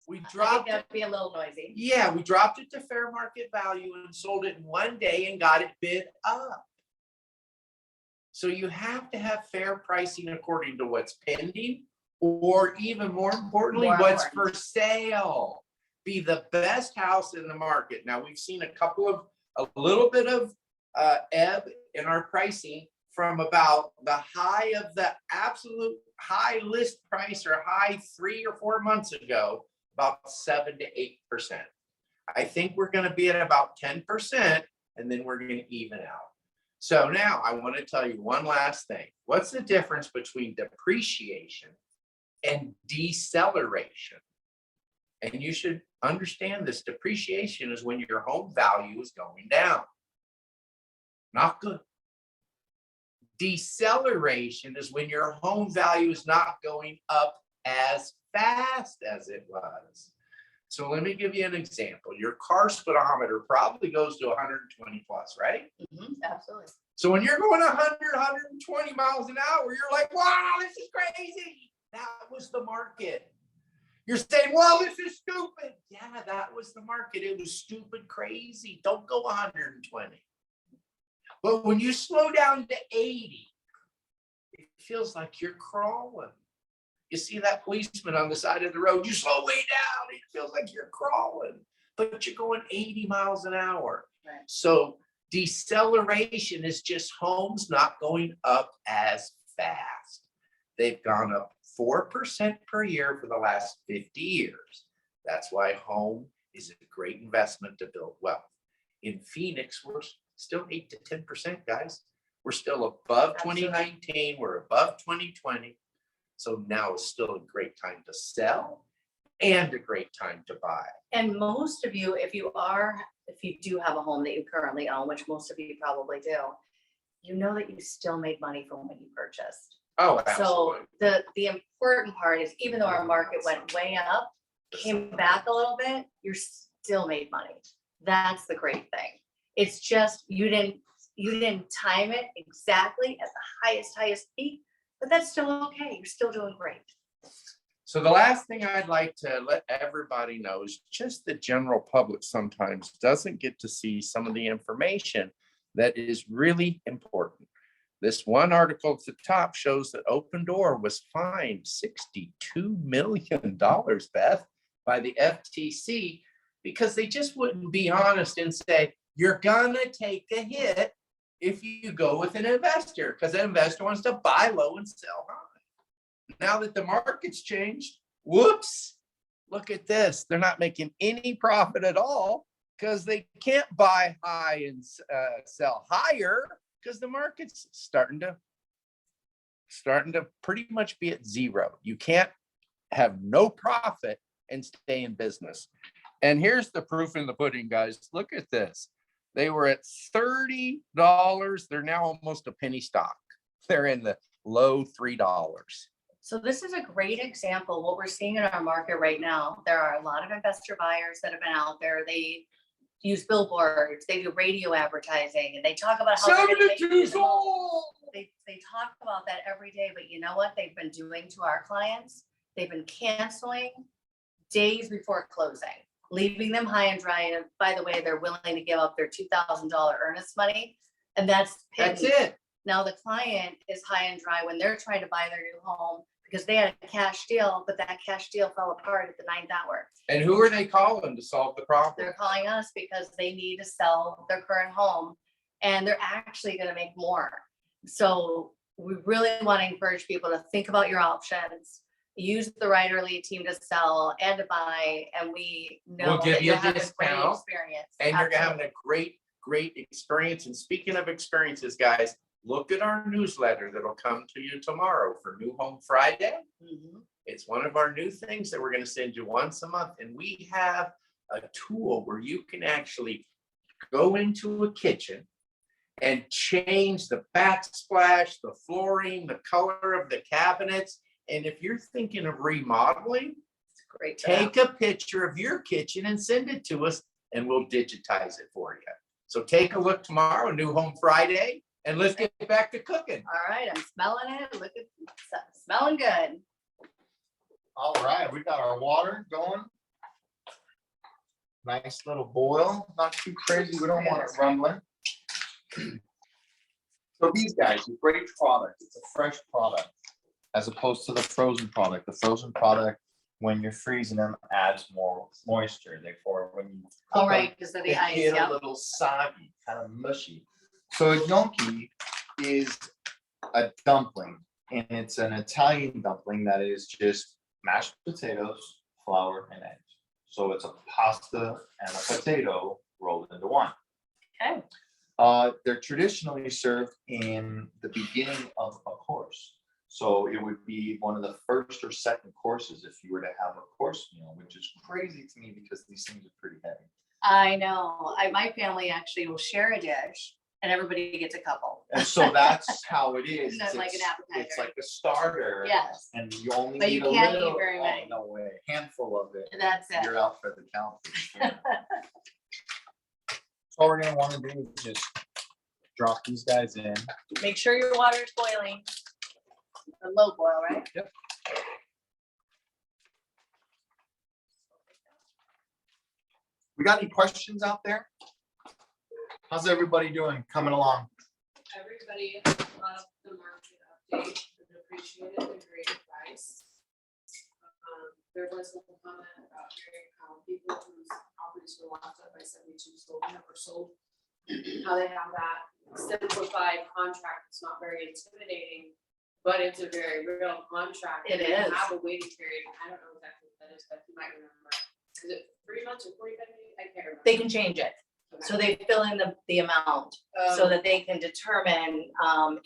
We I think dropped it. that'd be a little noisy. Yeah, we dropped it to fair market value and sold it in 1 day and got it bid up. So you have to have fair pricing according to what's pending, or even more importantly, More what's important. for sale. Be the best house in the market. Now, we've seen a little bit of ebb in our pricing from about the high of the absolute high list price or high 3 or 4 months ago, about 7 to 8%. I think we're going to be at about 10%, and then we're going to even out. So now I want to tell you one last thing. What's the difference between depreciation and deceleration? And you should understand this. Depreciation is when your home value is going down. Not good. Deceleration is when your home value is not going up as fast as it was. So let me give you an example. Your car speedometer probably goes to 120 plus, right? Absolutely. So when you're going 100, 120 miles an hour, you're like, wow, this is crazy. That was the market. You're saying, well, this is stupid. Yeah, that was the market. It was stupid, crazy. Don't go 120. But when you slow down to 80, it feels like you're crawling. You see that policeman on the side of the road, you slow way down, it feels like you're crawling, but you're going 80 miles an hour. Right. So deceleration is just homes not going up as fast. They've gone up 4% per year for the last 50 years. That's why home is a great investment to build wealth. In Phoenix, we're still 8 to 10%, guys. We're still above Absolutely. 2019. We're above 2020. So now is still a great time to sell and a great time to buy. And most of you, if you do have a home that you currently own, which most of you probably do, you know that you still made money from when you purchased. Oh, So absolutely. the important part is, even though our market went way up, came back a little bit, you're still made money. That's the great thing. It's just you didn't time it exactly at the highest peak, but that's still okay. You're still doing great. So the last thing I'd like to let everybody know is just the general public sometimes doesn't get to see some of the information that is really important. This one article at the top shows that Open Door was fined $62 million, Beth, by the FTC because they just wouldn't be honest and say, you're gonna take a hit if you go with an investor, because an investor wants to buy low and sell high. Now that the market's changed, whoops, look at this. They're not making any profit at all because they can't buy high and sell higher because the market's starting to pretty much be at zero. You can't have no profit and stay in business. And here's the proof in the pudding, guys. Look at this. They were at $30. They're now almost a penny stock. They're in the low $3. So this is a great example. What we're seeing in our market right now, there are a lot of investor buyers that have been out there. They use billboards, they do radio advertising, and they talk about how they're gonna make you the most. They talk about that every day, but you know what they've been doing to our clients? They've been canceling days before closing, leaving them high and dry. And by the way, they're willing to give up their $2,000 earnest money, and that's it. Now the client is high and dry when they're trying to buy their new home because they had a cash deal, but that cash deal fell apart at the 9th hour. And who are they calling to solve the problem? They're calling us because they need to sell their current home and they're actually gonna make more. So we really want to encourage people to think about your options, use the right or lead team to sell and to buy, and we know We'll give that you you'll a have a great discount, experience. And you're Absolutely. having a great experience. And speaking of experiences, guys, look at our newsletter that'll come to you tomorrow for New Home Friday. Mhm. It's one of our new things that we're going to send you once a month. And we have a tool where you can actually go into a kitchen and change the backsplash, the flooring, the color of the cabinets. And if you're thinking of remodeling, It's great. for them. take a picture of your kitchen and send it to us and we'll digitize it for you. So take a look tomorrow, New Home Friday, and let's get back to cooking. All right, I'm smelling it. Look at, smelling good. All right, we got our water going. Nice little boil, not too crazy. We don't want it rumbling. So these guys, a great product. It's a fresh product as opposed to the frozen product. The frozen product, when you're freezing them, adds more moisture. Therefore, when you All cook 'em, right, because of they the ice, get a yeah. little soggy, kind of mushy. So a gnocchi is a dumpling, and it's an Italian dumpling that is just mashed potatoes, flour, and eggs. So it's a pasta and a potato rolled into one. Okay. They're traditionally served in the beginning of a course. So it would be one of the first or second courses if you were to have a course meal, which is crazy to me because these things are pretty heavy. I know. My family actually will share a dish and everybody gets a couple. And so that's how it is. Not like an appetizer. It's like a starter. Yes, And you only But you need a can't eat little. very Oh, many. no way. Handful of it. that's it. You're out for the count. Yeah. So all we're gonna wanna do is just drop these guys in. Make sure your water is boiling. A low boil, right? Yep. We got any questions out there? How's everybody doing? Coming along? Everybody loved the market update and appreciated the great advice. There was a comment about hearing how people whose properties were locked up by 72 sold, never sold. How they have that simplified contract. It's not very intimidating, but it's a very real contract. It and you is. Have a waiting period. I don't know exactly what that is, but you might remember. Is it 3 months or 45 days? I can't remember. They can change it. So they fill in the amount so that they can determine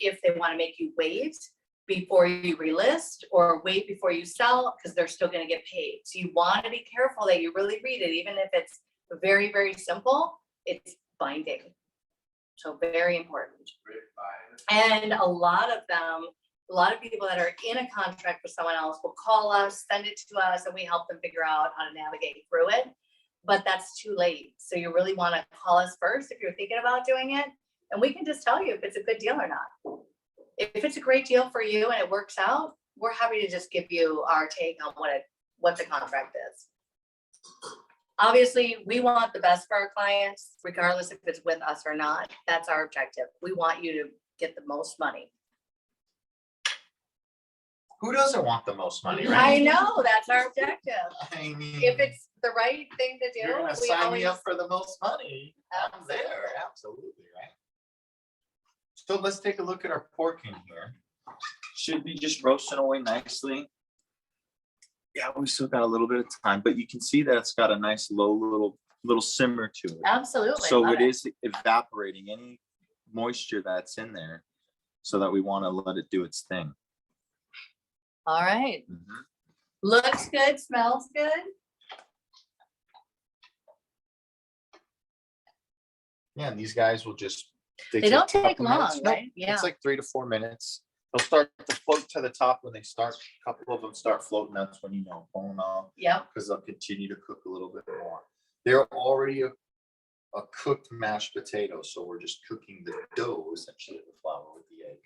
if they want to make you wait before you relist or wait before you sell, because they're still going to get paid. So you want to be careful that you really read it, even if it's very, very simple, it's binding. So very important. And a lot of people that are in a contract with someone else will call us, send it to us, and we help them figure out how to navigate through it. But that's too late. So you really want to call us first if you're thinking about doing it. And we can just tell you if it's a good deal or not. If it's a great deal for you and it works out, we're happy to just give you our take on what the contract is. Obviously, we want the best for our clients, regardless if it's with us or not. That's our objective. We want you to get the most money. Who doesn't want the most money, I right? know, that's our objective. I mean, If it's the right thing to do, you're gonna we sign me always, up for the most money, I'm there, absolutely, right? So let's take a look at our pork in here. Should be just roasting away nicely. Yeah, we still got a little bit of time, but you can see that it's got a nice low little simmer to it. absolutely. So love it is evaporating any moisture that's in there, so that we want to let it do its thing. All right. Mhm. Looks good, smells good. Yeah, and these guys will just. They don't a take couple minutes. long, Nope, right? Yeah. It's like 3 to 4 minutes. They'll start to float to the top when they start. A couple of them start floating. That's when you know, oh no, Yep. because they'll continue to cook a little bit more. They're already a cooked mashed potato, so we're just cooking the dough essentially, the flour with the egg,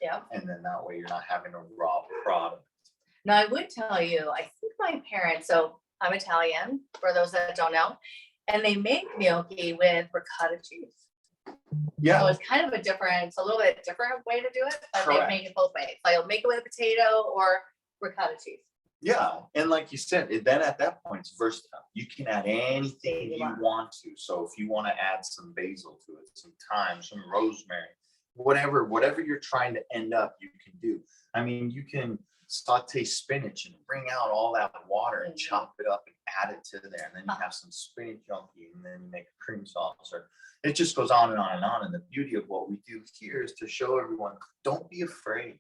Yep. and then that way you're not having a raw product. Now, I would tell you, I think my parents, so I'm Italian, for those that don't know, and they make gnocchi with ricotta cheese. So Yeah, it's kind of it's a little bit different way to do it, but they Correct. make it both ways. Like I'll make it with a potato or ricotta cheese. yeah, and like you said, then at that point it's versatile. You can add anything you want to. So if you want to add some basil to it, some thyme, some rosemary, whatever you're trying to end up, you can do. I mean, you can saute spinach and bring out all that water and chop it up and add it to there, and then you have some spinach gnocchi, and then you make a cream sauce, or it just goes on and on and on. And the beauty of what we do here is to show everyone, don't be afraid.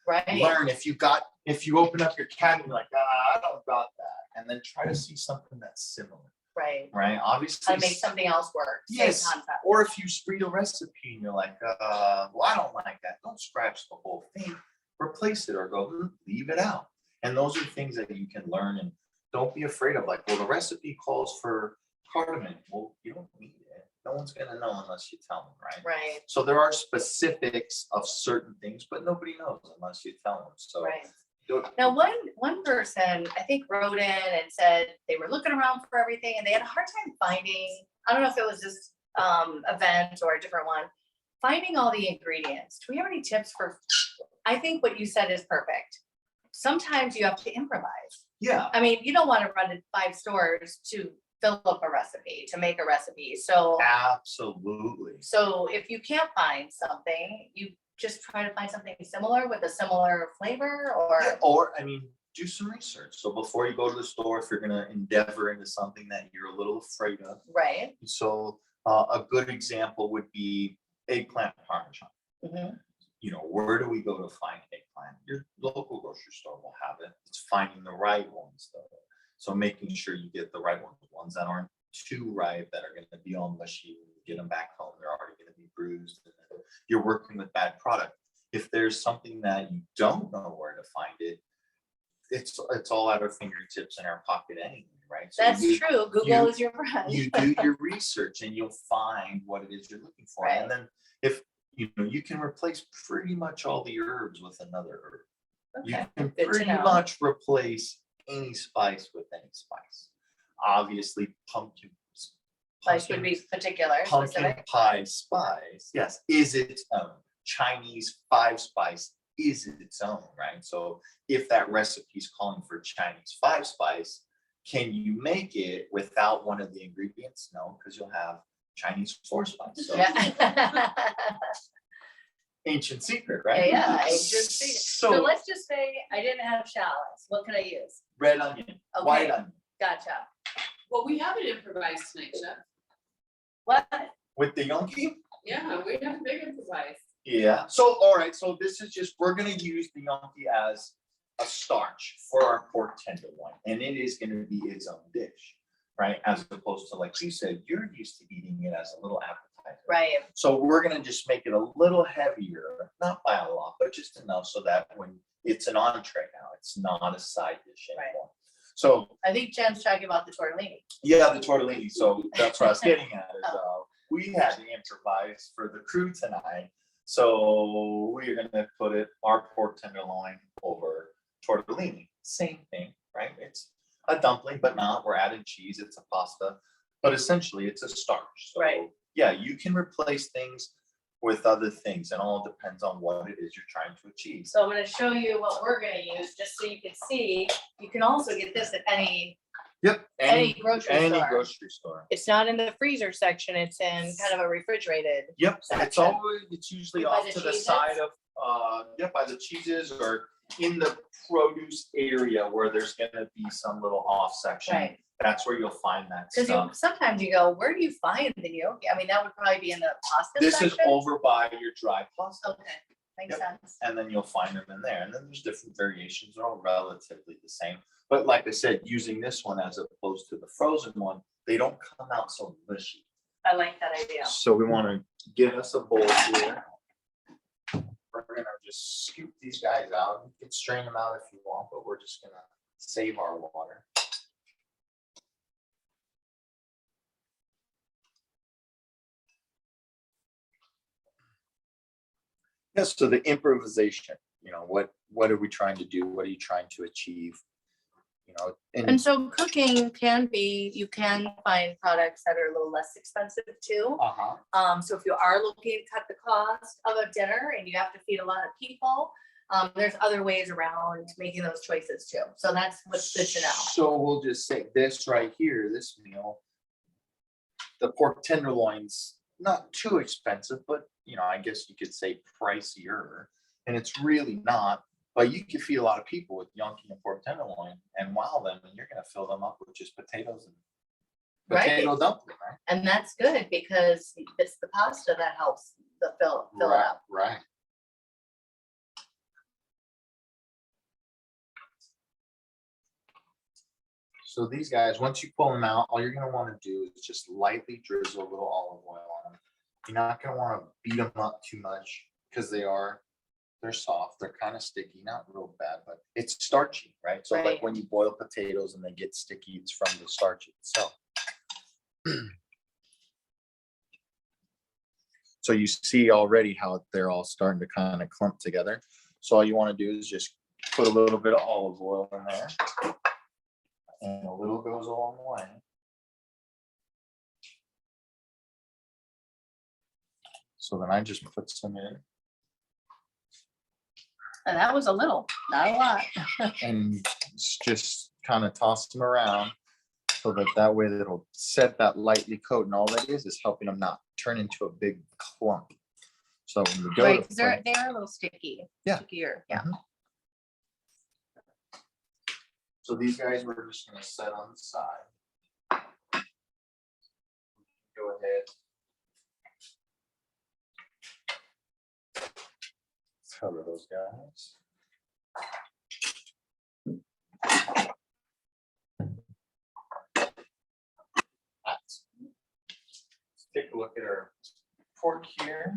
Right. Learn. If you open up your cabinet, you're like, I don't got that, and then try to see something that's similar. Right. Right. Obviously, I make something else work. Same yes. concept. Or if you read a recipe and you're like, well, I don't like that. Don't scratch the whole thing. Replace it or go, leave it out. And those are things that you can learn, and don't be afraid of. Like, well, the recipe calls for cardamom. Well, you don't need it. No one's gonna know unless you tell them, right? Right. So there are specifics of certain things, but nobody knows unless you tell them. So Right. do it. Now, one person, I think, wrote in and said they were looking around for everything and they had a hard time finding, I don't know if it was this event or a different one, finding all the ingredients. Do we have any tips for, I think what you said is perfect. Sometimes you have to improvise. Yeah. I mean, you don't want to run to 5 stores to fill up a recipe, to make a recipe. So Absolutely. so if you can't find something, you just try to find something similar with a similar flavor, or Yeah, or I mean, do some research. So before you go to the store, if you're gonna endeavor into something that you're a little afraid of. right? So a good example would be eggplant parmesan. Mhm. You know, where do we go to find eggplant? Your local grocery store will have it. It's finding the right ones though. So making sure you get the right ones that aren't too ripe, that are going to be all mushy. When you get them back home, they're already going to be bruised. And then you're working with bad product. If there's something that you don't know where to find it, it's all at our fingertips in our pocket anyway, right? So That's true. Google is your friend. you do your research and you'll find what it is you're looking for. Right. And then if you can replace pretty much all the herbs with another herb. You Okay, can good to pretty know. much replace any spice with any spice. Obviously, pumpkin Like would be particular, pumpkin specific. pie spice, yes, is its own. Chinese 5 spice is its own, right? So if that recipe is calling for Chinese 5 spice, can you make it without one of the ingredients? No, because you'll have Chinese 4 spice. So Yeah. ancient secret, right? Yeah, ancient secret. So So let's just say I didn't have shallots. What can I use? red onion, white Okay. onion, Gotcha. Well, we have it improvised tonight, Chef. What? with the gnocchi. Yeah, we have big improvised. Yeah, so, all right, so this is just, we're gonna use the gnocchi as a starch for our pork tenderloin, and it is gonna be its own dish, right? As opposed to, like you said, you're used to eating it as a little appetizer. Right. So we're gonna just make it a little heavier, not by a lot, but just enough so that when it's an entree now, it's not a side dish Right. anymore. So, I think Jen's talking about the tortellini. yeah, the tortellini, so that's what I was getting at, is, we had to improvise for the crew tonight. So we're gonna put our pork tenderloin over tortellini, same thing, right? It's a dumpling, but not, we're adding cheese, it's a pasta, but essentially it's a starch. So Right. yeah, you can replace things with other things, and all depends on what it is you're trying to achieve. So I'm gonna show you what we're gonna use, just so you can see. You can also get this at any Yep, any grocery any store. grocery store. It's not in the freezer section, it's in kind of a refrigerated. Yep, it's section. always, it's usually By off the to the cheeses? side of, by the cheeses, or in the produce area where there's gonna be some little off section. Right. That's where you'll find that Cause stuff. sometimes you go, where do you find the gnocchi? I mean, that would probably be in the pasta This section. is over by your dry pasta. Okay, makes Yep. sense. And then you'll find them in there. And then there's different variations, they're all relatively the same. But like I said, using this one as opposed to the frozen one, they don't come out so mushy. I like that idea. So we want to get us a bowl here. We're gonna just scoop these guys out. You can strain them out if you want, but we're just gonna save our water. Yes, so the improvisation, what are we trying to do? What are you trying to achieve? And so cooking can be, you can find products that are a little less expensive too. Uh-huh. So if you are looking to cut the cost of a dinner and you have to feed a lot of people, there's other ways around making those choices too. So that's what's good to know. So we'll just say this right here, this meal, the pork tenderloin's not too expensive, but I guess you could say pricier, and it's really not. But you can feed a lot of people with gnocchi and pork tenderloin and wow them, and you're gonna fill them up with just potatoes and potato dumpling, right? And that's good because it's the pasta that helps the fill it up. Right. So these guys, once you pull them out, all you're gonna want to do is just lightly drizzle a little olive oil on them. You're not gonna want to beat them up too much because they're soft, they're kind of sticky, not real bad, but it's starchy, right? So like Right. when you boil potatoes and they get sticky, it's from the starch itself. So you see already how they're all starting to kind of clump together. So all you want to do is just put a little bit of olive oil in there. And a little goes a long way. So then I just put some in. And that was a little, not a lot. And just kind of toss them around so that way it'll set that lightly coat, and all that is helping them not turn into a big clump. So when we go Right, to because they're a little sticky. Yeah. Stickier, yeah. So these guys we're just gonna set on the side. Go ahead. Cover those guys. Let's take a look at our pork here.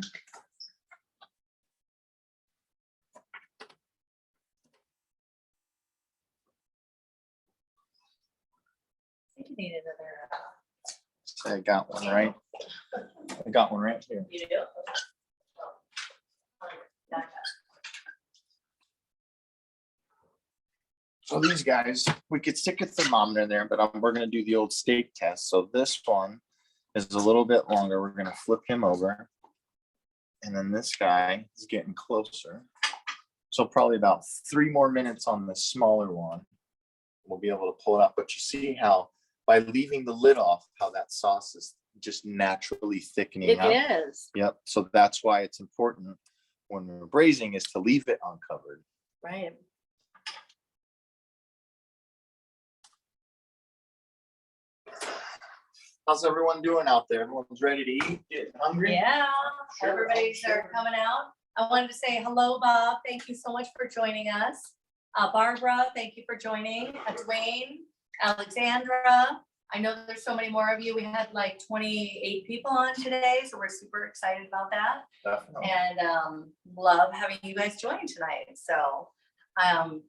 I think you need another. So I got one right. I got one right here. You do? Gotcha. So these guys, we could stick a thermometer in there, but we're gonna do the old steak test. So this one is a little bit longer. We're gonna flip him over. And then this guy is getting closer. So probably about 3 more minutes on the smaller one. We'll be able to pull it up, but you see how by leaving the lid off, how that sauce is just naturally thickening It up. is, Yep, so that's why it's important when we're braising is to leave it uncovered. right. How's everyone doing out there? Everyone's ready to eat, getting hungry? Yeah, Sure, everybody's sure. coming out. I wanted to say hello, Bob. Thank you so much for joining us. Barbara, thank you for joining. Dwayne, Alexandra. I know there's so many more of you. We had like 28 people on today, so we're super excited about that. Definitely. And love having you guys join tonight. So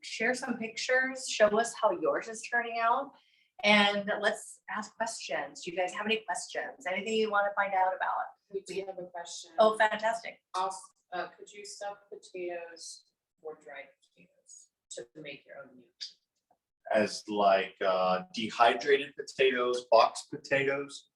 share some pictures, show us how yours is turning out. And let's ask questions. Do you guys have any questions? Anything you want to find out about? We do have a question. Oh, fantastic. Also, could you stuff potatoes or dried potatoes to make your own meal? As like dehydrated potatoes, boxed potatoes?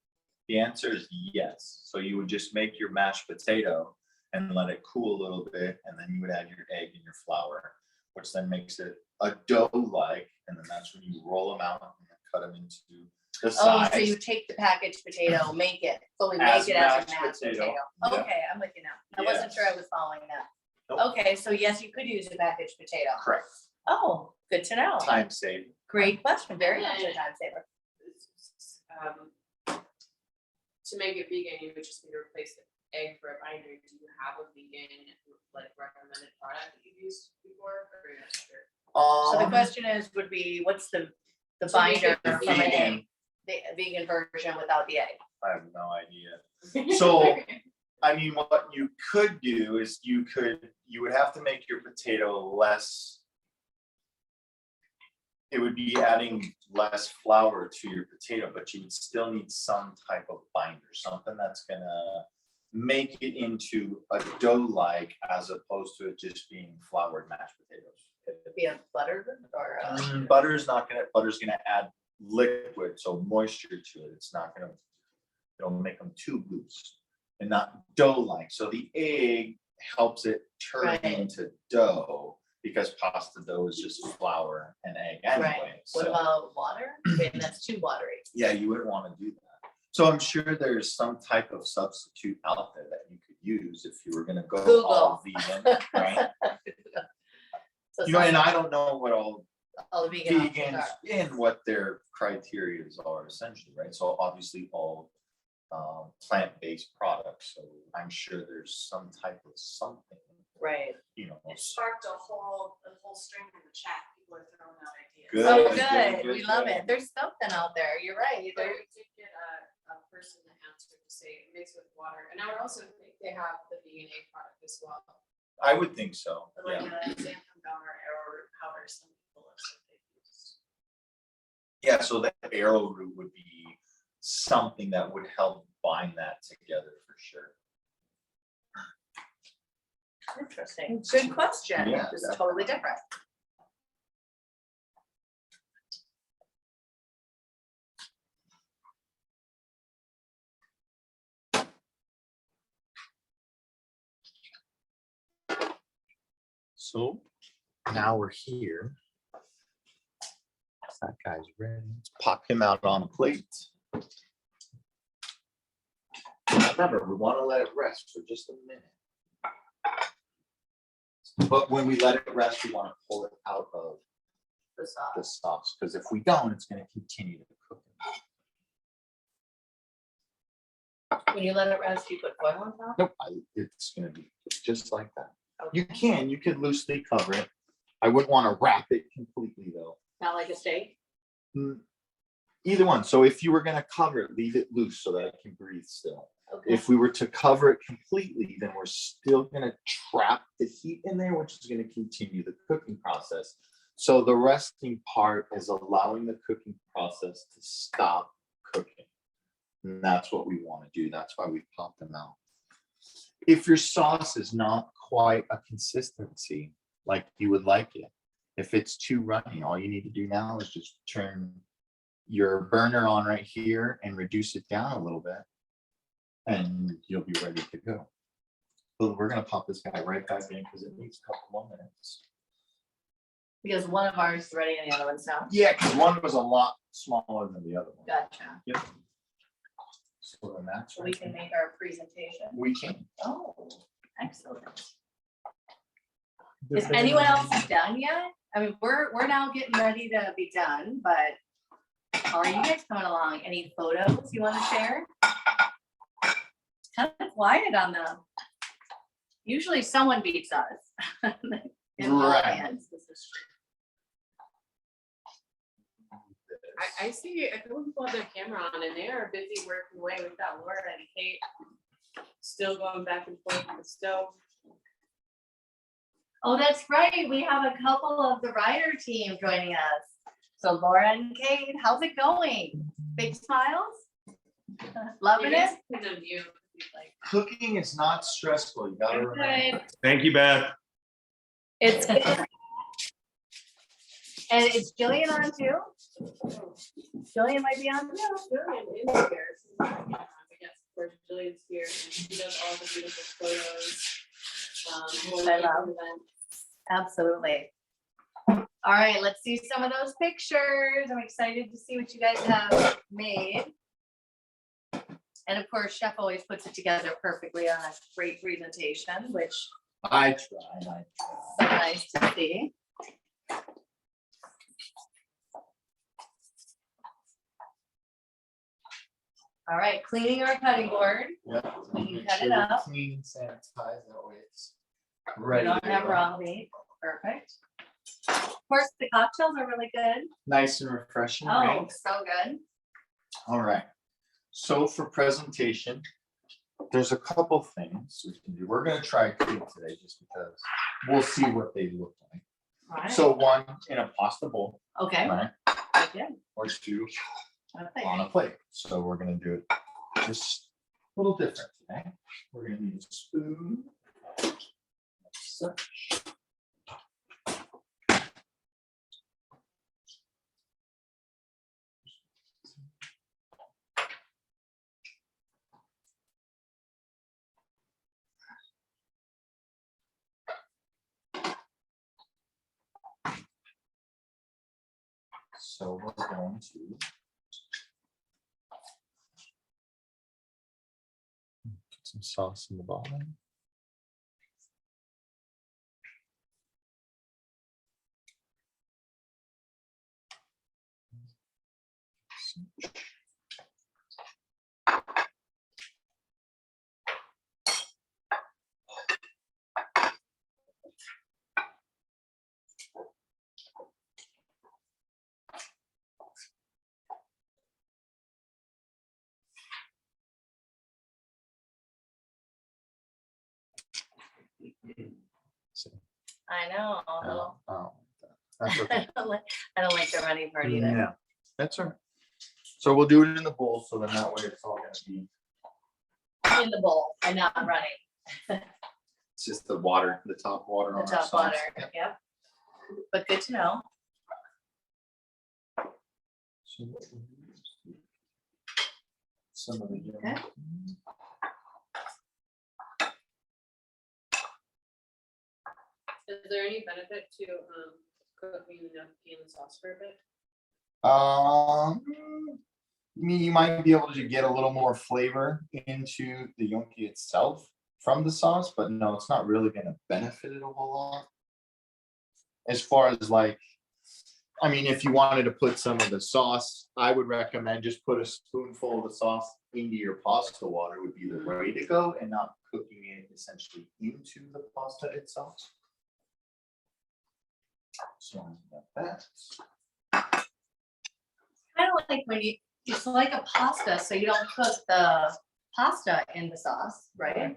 The answer is yes. So you would just make your mashed potato and let it cool a little bit, and then you would add your egg and your flour, which then makes it a dough-like, and then that's when you roll them out and cut them into the Oh, size. so you take the packaged potato, make it, fully As make it as a mashed mashed potato, potato. yeah. Okay, I'm with you now. I wasn't sure I was following that. Nope. Okay, so yes, you could use a packaged potato. Correct. Oh, good to know. Time saving. Great question, very much a time saver. To make it vegan, you would just need to replace egg for a binder, do you have a vegan, like, recommended product that you've used before, or you're not sure? So the question is, would be, what's the To make binder it from an vegan. egg? The vegan version without the egg. I have no idea. So, I mean, what you could do is you would have to make your potato less. It would be adding less flour to your potato, but you would still need some type of binder, something that's gonna make it into a dough-like as opposed to it just being floured mashed potatoes. Could be a butter or a. Butter's gonna add liquid, so moisture to it. It's not gonna, it'll make them too loose and not dough-like. So the egg helps it turn Right. into dough because pasta dough is just flour and egg anyway. Right. What So, about water? Maybe that's too watery. yeah, you wouldn't want to do that. So I'm sure there's some type of substitute out there that you could use if you were gonna go all vegan, right? So You know, and I don't know what all all the vegan options vegans are. and what their criteria are essentially, right? So obviously all plant-based products, so I'm sure there's some type of something, Right. you know. It sparked a whole string in the chat, people are throwing out ideas. Good. Oh, good, good. We good, love good. it. There's something out there. You're right. But There, we did get a person that answered to say mix with water, and I would also think they have the vegan egg product as well. I would think so, But like yeah. xanthan powder, arrowroot powder, some people have said they've used. Yeah, so the arrowroot would be something that would help bind that together for sure. interesting. Good question. Yeah, It's totally different. So now we're here. That guy's ready. Let's pop him out on a plate. Remember, we want to let it rest for just a minute. But when we let it rest, we want to pull it out of The sauce. the sauce, because if we don't, it's going to continue to cook. When you let it rest, you put foil on top? Nope, it's going to be just like that. Okay. You could loosely cover it. I wouldn't want to wrap it completely though. Not like a steak? Either one. So if you were going to cover it, leave it loose so that it can breathe still. Okay. If we were to cover it completely, then we're still going to trap the heat in there, which is going to continue the cooking process. So the resting part is allowing the cooking process to stop cooking. And that's what we want to do. That's why we pop them out. If your sauce is not quite a consistency like you would like it, if it's too runny, all you need to do now is just turn your burner on right here and reduce it down a little bit, and you'll be ready to go. But we're gonna pop this guy right back in because it needs a couple more minutes. Because one of ours is ready and the other one's not. Yeah, because one was a lot smaller than the other one. Gotcha. Yep. So then that's So we right. can make our presentation. We can. Oh, excellent. Is anyone else done yet? I mean, we're now getting ready to be done, but how are you guys coming along? Any photos you want to share? It's kind of quiet on them. Usually someone beats us. In the Right. audience. I see a couple people have their camera on and they are busy working away. We've got Laura and Kate still going back and forth on the stove. Oh, that's right. We have a couple of the rider team joining us. So Laura and Kate, how's it going? Big smiles? Loving it? Because of you, like, Cooking is not stressful. You gotta remember. Thank you, Beth. It's good. And is Jillian on too? Jillian might be on too. Jillian is here. I guess, of course, Jillian's here. And she does all the beautiful photos. I love. Absolutely. All right, let's see some of those pictures. I'm excited to see what you guys have made. And of course, Chef always puts it together perfectly on a great presentation, which I is try. so nice to see. All right, cleaning our cutting board. Yeah. You Make cut sure it we're up. Clean, sanitize, that way it's We ready. don't to have go. raw meat. Perfect. Of course, the cocktails are really good. Nice and refreshing, right? Oh, so good. All right. So for presentation, there's a couple things we can do. We're gonna try cake today just because we'll see what they look like. All right. So one in a pasta bowl, Okay. right? Good. Or two Okay. on a plate. So we're gonna do it just a little different today. We're gonna need a spoon. Such. So we're going to put some sauce in the bottom. So, I know. a little- That's okay. I don't like the running part either. Yeah, that's all right. So we'll do it in the bowl, so then that way it's all gonna be, In the bowl and not running. it's just the water, the top water The on our top sauce. water. Yep. But good to know. So what we'll do is do some of the Okay. yellow. Is there any benefit to cooking the gnocchi in the sauce for a bit? I mean, you might be able to get a little more flavor into the gnocchi itself from the sauce, but no, it's not really gonna benefit it a whole lot. As far as like, I mean, if you wanted to put some of the sauce, I would recommend just put a spoonful of the sauce into your pasta water would be the way to go, and not cooking it essentially into the pasta itself. So that. Kind of like when it's like a pasta, so you don't cook the pasta in the sauce, right?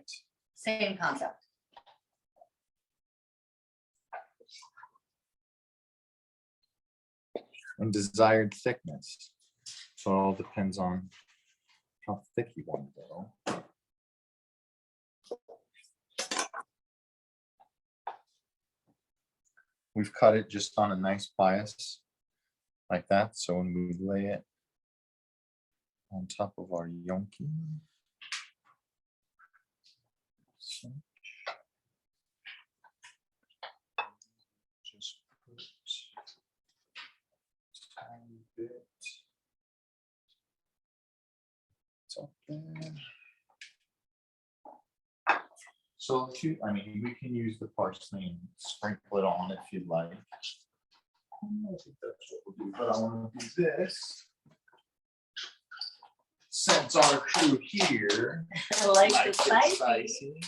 Same concept. And desired thickness. So it all depends on how thick you want it to go. We've cut it just on a nice bias like that. So when we lay it on top of our gnocchi. So just put a tiny bit. It's up there. So if you, I mean, we can use the parsley and sprinkle it on if you'd like. I think that's what we'll do, but I want to do this. Since our crew here I like the likes it spicy. spicy.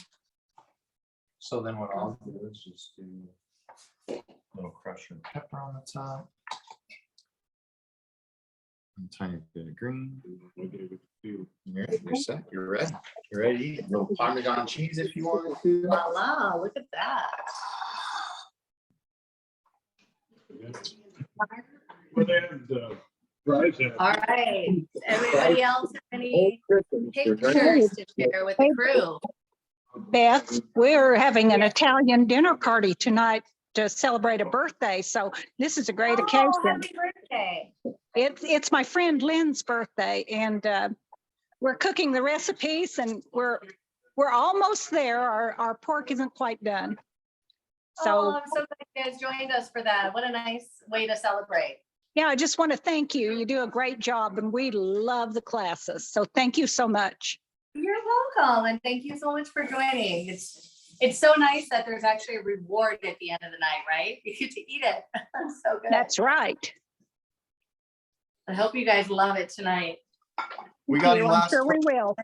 So then what I'll do is just do a little crushed red pepper on the top. And a tiny bit of green. You're set. You're ready. You're ready. A little Parmesan cheese if you want to. Voila, look at that. All right, everybody else have any pictures to share with the crew? Beth, we're having an Italian dinner party tonight to celebrate a birthday, so this is a great Oh, occasion. happy birthday. It's my friend Lynn's birthday, and we're cooking the recipes, and we're almost there. Our pork isn't quite done. Oh, So I'm so glad you guys joined us for that. What a nice way to celebrate. yeah, I just want to thank you. You do a great job, and we love the classes. So thank you so much. You're welcome, and thank you so much for joining. It's so nice that there's actually a reward at the end of the night, right? You get to eat it. That's so good. That's right. I hope you guys love it tonight. We got any I'm last? sure we will.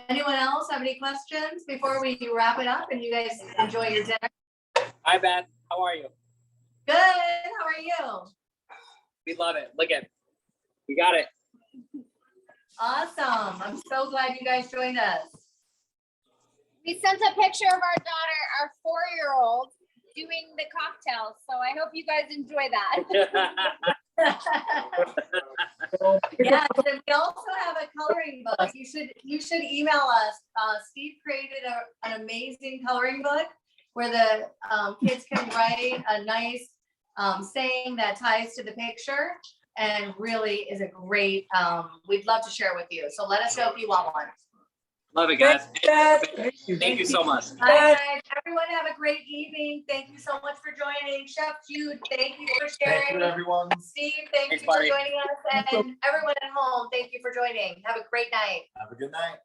Anyone else have any questions before we wrap it up and you guys enjoy your dinner? Hi, Beth. How are you? Good. How are you? We love it. Look at, we got it. Awesome. I'm so glad you guys joined us. We sent a picture of our daughter, our 4-year-old, doing the cocktails. So I hope you guys enjoy that. Yes, and we also have a coloring book. You should email us. Steve created an amazing coloring book where the kids can write a nice saying that ties to the picture, and really is a great. We'd love to share with you. So let us know if you want one. Love it, guys. Thank you so much. Bye, guys. Everyone have a great evening. Thank you so much for joining. Chef Jude, thank you for sharing. Thank you, everyone. Steve, thank Thanks, you for buddy. joining us. And everyone at home, thank you for joining. Have a great night. Have a good night.